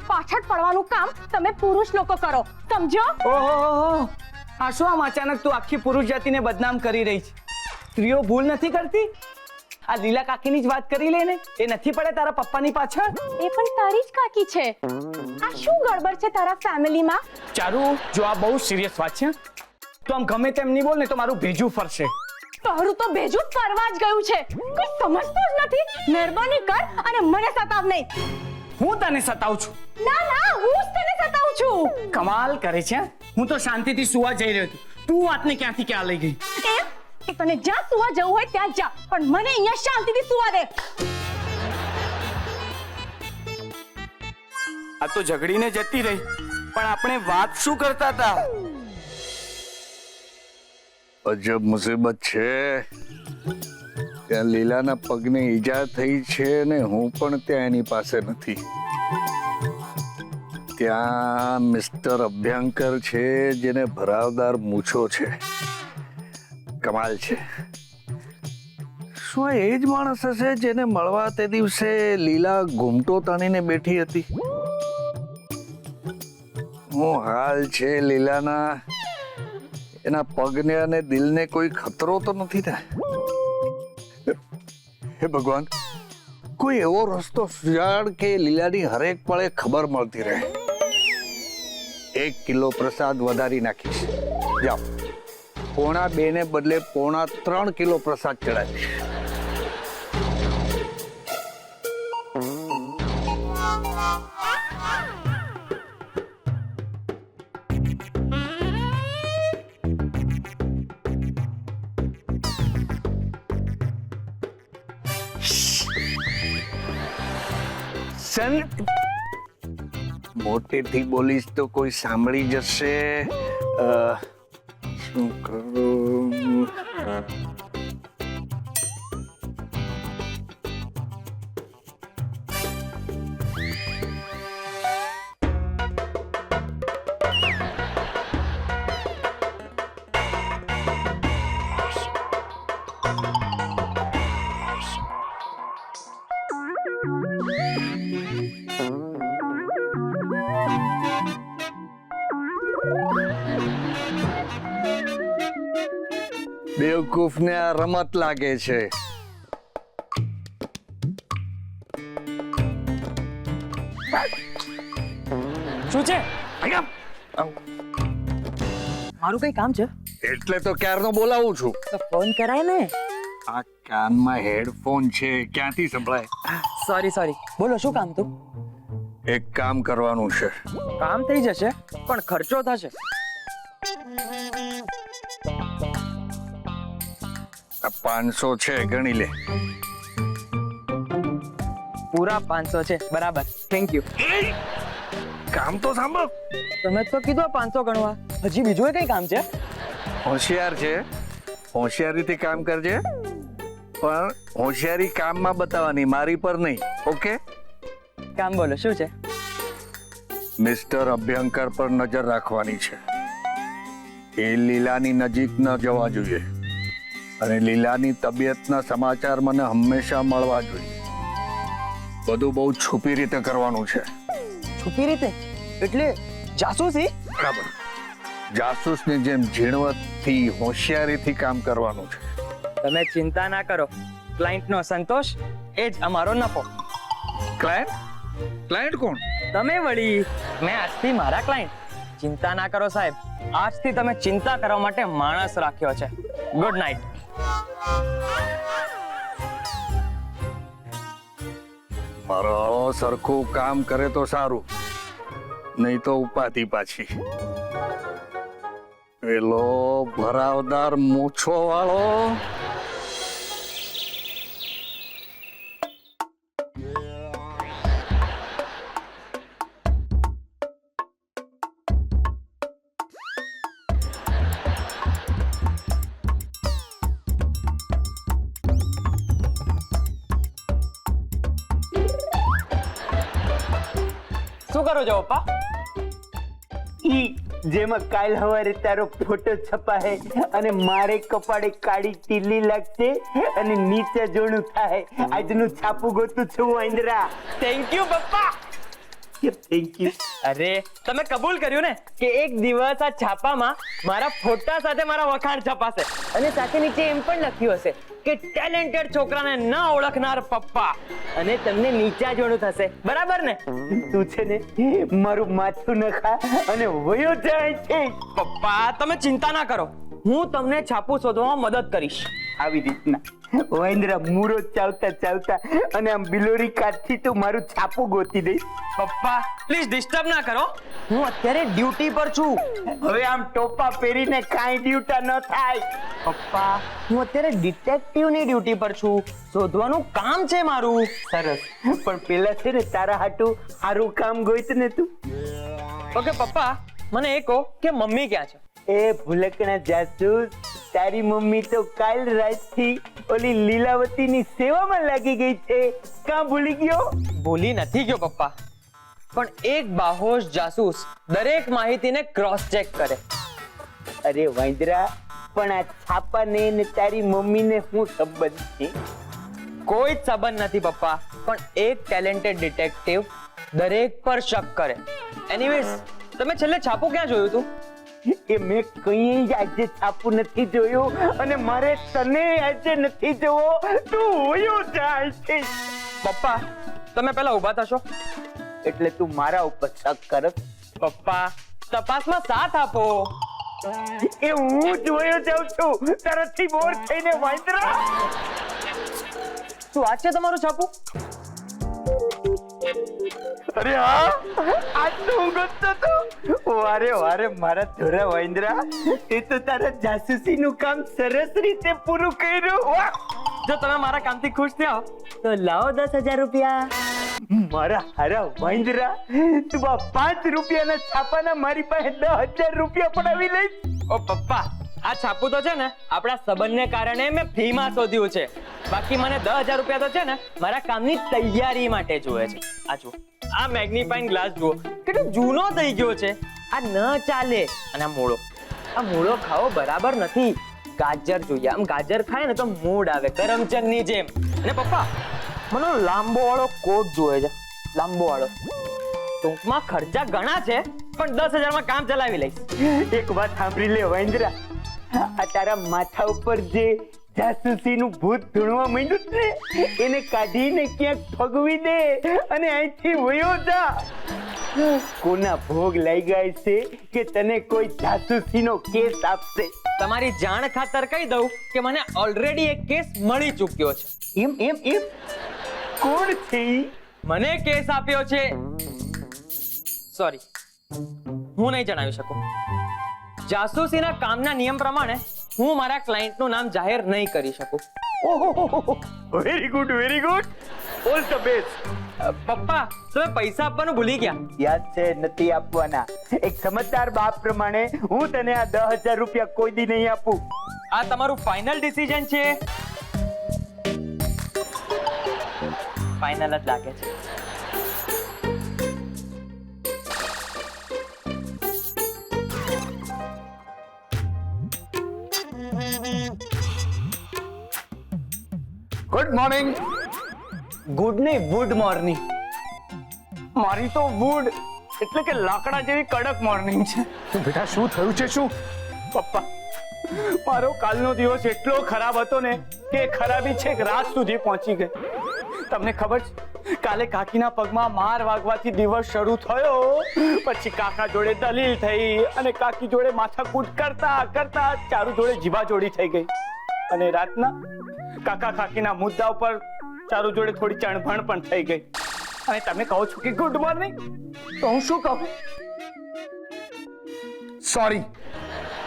પાછળ પડવાનું કામ તમે પુરુષ લોકો કરો, સમજો? ઓહો, આ શું આમ અચાનક તું આખી પુરુષ જાતિને બદનામ કરી રહી છે? સ્ત્રીઓ ભૂલ નથી કરતી. આ લીલા કાકીની જ વાત કરી લે ને, એ નથી પડે તારા પપ્પાની પાછળ? એ પણ તારી જ કાકી છે. આ શું ગડબડ છે તારા ફેમિલીમાં? ચારુ, જો આ બહુ સિરિયસ વાત છે તો આમ ગમે તેમ નહીં બોલ ને તો મારું ભેજું ફરશે. તારું તો ભેજું ફરવા જ ગયું છે. કોઈ સમજતું જ નથી. મહેરબાની કર અને મને સતાવ નહીં. હું તને સતાવું છું? ના ના, હું જ તને સતાવું છું. કમાલ કરે છે. હું તો શાંતિથી સુવા જઈ રહ્યો હતો, તું વાતને ક્યાંથી ક્યાં લઈ ગઈ? એમ તને જ્યાં સુવા જવું હોય ત્યાં જા, પણ મને અહીંયા શાંતિથી સુવા દે. આ તો ઝઘડીને જતી રહી, પણ આપણે વાત શું કરતા હતા? અજબ મુસીબત છે. ત્યાં લીલાના પગને ઈજા થઈ છે ને હું પણ ત્યાં એની પાસે નથી. ત્યાં મિસ્ટર અભ્યંકર છે જેને ભરાવદાર મૂછો છે. કમાલ છે. શું એ જ માણસ હશે જેને મળવા તે દિવસે લીલા ઘૂમટો તાણીને બેઠી હતી? હું હાલ છે લીલાના? એના પગને અને દિલને કોઈ ખતરો તો નથી ને? હે ભગવાન, કોઈ એવો રસ્તો સુજાડ કે લીલાની હરેક પળે ખબર મળતી રહે. 1 કિલો પ્રસાદ વધારી નાખીશ. જાઓ, 1.25 ને બદલે 3.25 કિલો પ્રસાદ ચડાવીશ. મોટેથી બોલીશ તો કોઈ સાંભળી જશે. શું કરું? બેવકૂફને આ રમત લાગે છે. શું છે? મારું કઈ કામ છે? એટલે તો ક્યારનો બોલાવું છું. તો ફોન કરાય ને. આ કાનમાં હેડફોન છે, ક્યાંથી સંભળાય? સોરી, બોલો શું કામ તું? એક કામ કરવાનું છે. કામ થઈ જશે પણ ખર્ચો થશે. આ 500 છે, ગણી લે. પૂરા 500 છે, બરાબર. Thank you. કામ તો સાંભળ. તમે તો કીધું 500 ગણવા, હજી બીજું કઈ કામ છે? હોશિયાર છે, હોશિયારીથી કામ કરજે, પણ હોશિયારી કામમાં બતાવવાની, મારી પર નહીં. ઓકે? કામ બોલો, શું છે? મિસ્ટર અભ્યંકર પર નજર રાખવાની છે. એ લીલાની નજીક ન જવા જોઈએ અને લીલાની તબિયતના સમાચાર મને હંમેશા મળવા જોઈએ. બધું બહુ છુપી રીતે કરવાનું છે. છુપી રીતે એટલે જાસૂસી? બરાબર. જાસૂસની જેમ ઝીણવટથી હોશિયારીથી કામ કરવાનું છે. તમે ચિંતા ના કરો, ક્લાયન્ટનો સંતોષ એ જ અમારો નફો. ક્લાયન્ટ કોણ? તમે વળી. મેં આજથી મારા ક્લાયન્ટ. ચિંતા ના કરો સાહેબ, આજથી તમે ચિંતા કરવા માટે માણસ રાખ્યો છે. Good night. મારો આળો સરખું કામ કરે તો સારું, નહીં તો ઉપાધિ પાછી. પેલો ભરાવદાર મૂછો વાળો શું કરો છો પપ્પા? ઈ જેમાં કાલ હવારે તારો ફોટો છપાહે અને મારે કપાળે કાળી ટીલી લાગશે અને નીચે જોણું થાય. આજનું છાપું ગોતું છું વાંદરા. થેન્ક યુ પપ્પા. Thank you. અરે તમે કબૂલ કર્યું ને કે એક દિવસ આ છાપામાં મારા ફોટા સાથે મારા વખાણ છપાશે, અને સાથે નીચે એમ પણ લખ્યું હશે કે ટેલેન્ટેડ છોકરાને ન ઓળખનાર પપ્પા, અને તમને નીચા જોડું થશે. બરાબર ને? તું છે ને મારું માથું ન ખા અને વયો જાય છે. પપ્પા તમે ચિંતા ના કરો, હું તમને છાપું શોધવામાં મદદ કરીશ. આવી રીતના વાંદરા મૂરો ચાવતા ચાવતા અને આમ બિલોરી કાઢથી તું મારું છાપું ગોતી દઈશ. પપ્પા પ્લીઝ ડિસ્ટર્બ ના કરો, હું અત્યારે ડ્યુટી પર છું. હવે આમ ટોપા પહેરીને કાંઈ ડ્યુટા ન થાય. પપ્પા હું અત્યારે ડિટેક્ટિવની ડ્યુટી પર છું, શોધવાનું કામ છે મારું. સરસ, પણ પેલા છે ને તારા હાટું સારું કામ ગોઈત ને તું. ઓકે પપ્પા, મને એ કહો કે મમ્મી ક્યાં છે? એ ભૂલકણા જાસૂસ, તારી મમ્મી તો કાલ રાતથી ઓલી લીલાવતીની સેવામાં લાગી ગઈ છે. કાં ભૂલી ગયો? ભૂલી નથી ગયો પપ્પા, પણ એક બાહોશ જાસૂસ દરેક માહિતીને ક્રોસ ચેક કરે. અરે વાંદરા, પણ આ છાપાને ને તારી મમ્મીને શું સંબંધ છે? કોઈ જ સંબંધ નથી પપ્પા, પણ એક ટેલેન્ટેડ ડિટેક્ટિવ દરેક પર શક કરે. એનીવેઝ, તમે છેલ્લે છાપું ક્યાં જોયું હતું? એ મેં કઈ જ આજે છાપું નથી જોયું, અને મારે તને આજે નથી જોવો. તું હોયો જાય છે. પપ્પા તમે પહેલા ઊભા થશો? એટલે તું મારા ઉપર શક કરસ? પપ્પા તપાસમાં સાથ આપો. એ હું જોયો જાઉં છું તરતથી બોર થઈને વાંદરા. શું આ છે તમારું છાપું? અરે હા, આજ તો હું ગોતતો હતો. વારે વારે મારા ધોરા વાંદરા, તે તો તારા જાસૂસીનું કામ સરસ રીતે પૂરું કર્યું. વાહ! જો તમે મારા કામથી ખુશ થયા તો લાવો 10,000 રૂપિયા. મારા હારા વાંદરા, તું આ 5 રૂપિયાના છાપાના મારી પાસે 10,000 રૂપિયા પડાવી લઈશ. ઓ પપ્પા, આ છાપું તો છે ને આપણા સંબંધને કારણે મેં ફ્રીમાં શોધ્યું છે. બાકી મને 10,000 રૂપિયા તો છે ને મારા કામની તૈયારી માટે જોઈએ છે. આ જુઓ, આ મેગ્નીફાઈંગ ગ્લાસ જુઓ, કેટલો જૂનો થઈ ગયો છે. આ ન ચાલે. અને આ મૂળો ખાવો બરાબર નથી. ગાજર જોઈએ, આમ ગાજર ખાય ને તો મૂડ આવે કરમચંદની જેમ. અને પપ્પા મને લાંબો વાળો કોટ જોઈએ છે, લાંબો વાળો. ટૂંકમાં ખર્ચા ઘણા છે, પણ 10,000 માં કામ ચલાવી લઈશ. એક વાત સાંભળી લે વાંદરા, આ તારા માથા ઉપર જે જાસૂસીનું ભૂત ધૂણવા માંડ્યું ને, એને કાઢીને ક્યાંક ફગવી દે અને અહીંથી વયો જા. કોના ભોગ લાગ્યા છે કે તને કોઈ જાસૂસીનો કેસ આપશે? તમારી જાણ ખાતર કહી દઉં કે મને ઓલરેડી એક કેસ મળી ચૂક્યો છે. એમ એમ એમ? કોણ છે? મને કેસ આપ્યો છે. સોરી, હું નહીં જણાવી શકું. જાસૂસીના કામના નિયમ પ્રમાણે હું મારા ક્લાયન્ટનું નામ જાહેર નહીં કરી શકું. Very good, very good. All the best. પપ્પા તમે પૈસા આપવાનું ભૂલી ગયા. યાદ છે, નથી આપવાના. એક સમજદાર બાપ પ્રમાણે હું તને આ 10,000 રૂપિયા કોઈ દી નહીં આપું. આ તમારું ફાઇનલ ડિસિઝન છે? ફાઇનલ જ લાગે છે. Good morning. ગુડ નહીં, વુડ મોર્નિંગ. મારી તો વુડ એટલે કે લાકડા જેવી કડક મોર્નિંગ છે. બેટા શું થયું છે? શું? પપ્પા, મારો કાલનો દિવસ એટલો ખરાબ હતો ને કે એ ખરાબી છેક રાત સુધી પહોંચી ગઈ. તમને ખબર છે, કાલે કાકીના પગમાં માર વાગવાથી દિવસ શરૂ થયો, પછી કાકા જોડે દલીલ થઈ અને કાકી જોડે માથાકૂટ કરતા કરતા ચારુ જોડે જીવાજોડી થઈ ગઈ. અને રાતના કાકા કાકીના મુદ્દા ઉપર ચારુ જોડે થોડી ચણભણ પણ થઈ ગઈ. અને તમે કહો છો કે ગુડ મોર્નિંગ, તો હું શું કહું? સોરી.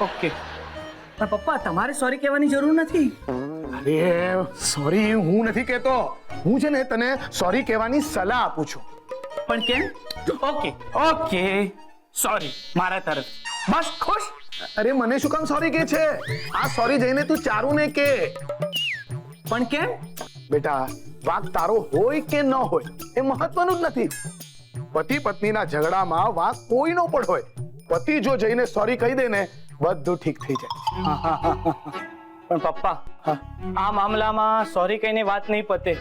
ઓકે, પણ પપ્પા તમારે સોરી કહેવાની જરૂર નથી. અરે સોરી હું નથી કહેતો, હું છે ને તને સોરી કહેવાની સલાહ આપું છું. પણ કેમ? ઓકે ઓકે, સોરી મારા તરફ. બસ ખુશ. અરે મને શું કામ સોરી કે છે? આ સોરી જઈને તું ચારુને કે. પણ કેમ? બેટા વાંક તારો હોય કે ન હોય એ મહત્વનું જ નથી. પતિ પત્નીના ઝઘડામાં વાંક કોઈનો પણ હોય, પતિ જો જઈને સોરી કહી દે ને બધું ઠીક થઈ જાય. પણ પપ્પા, આ મામલામાં સોરી કહીને વાત નહીં પતે.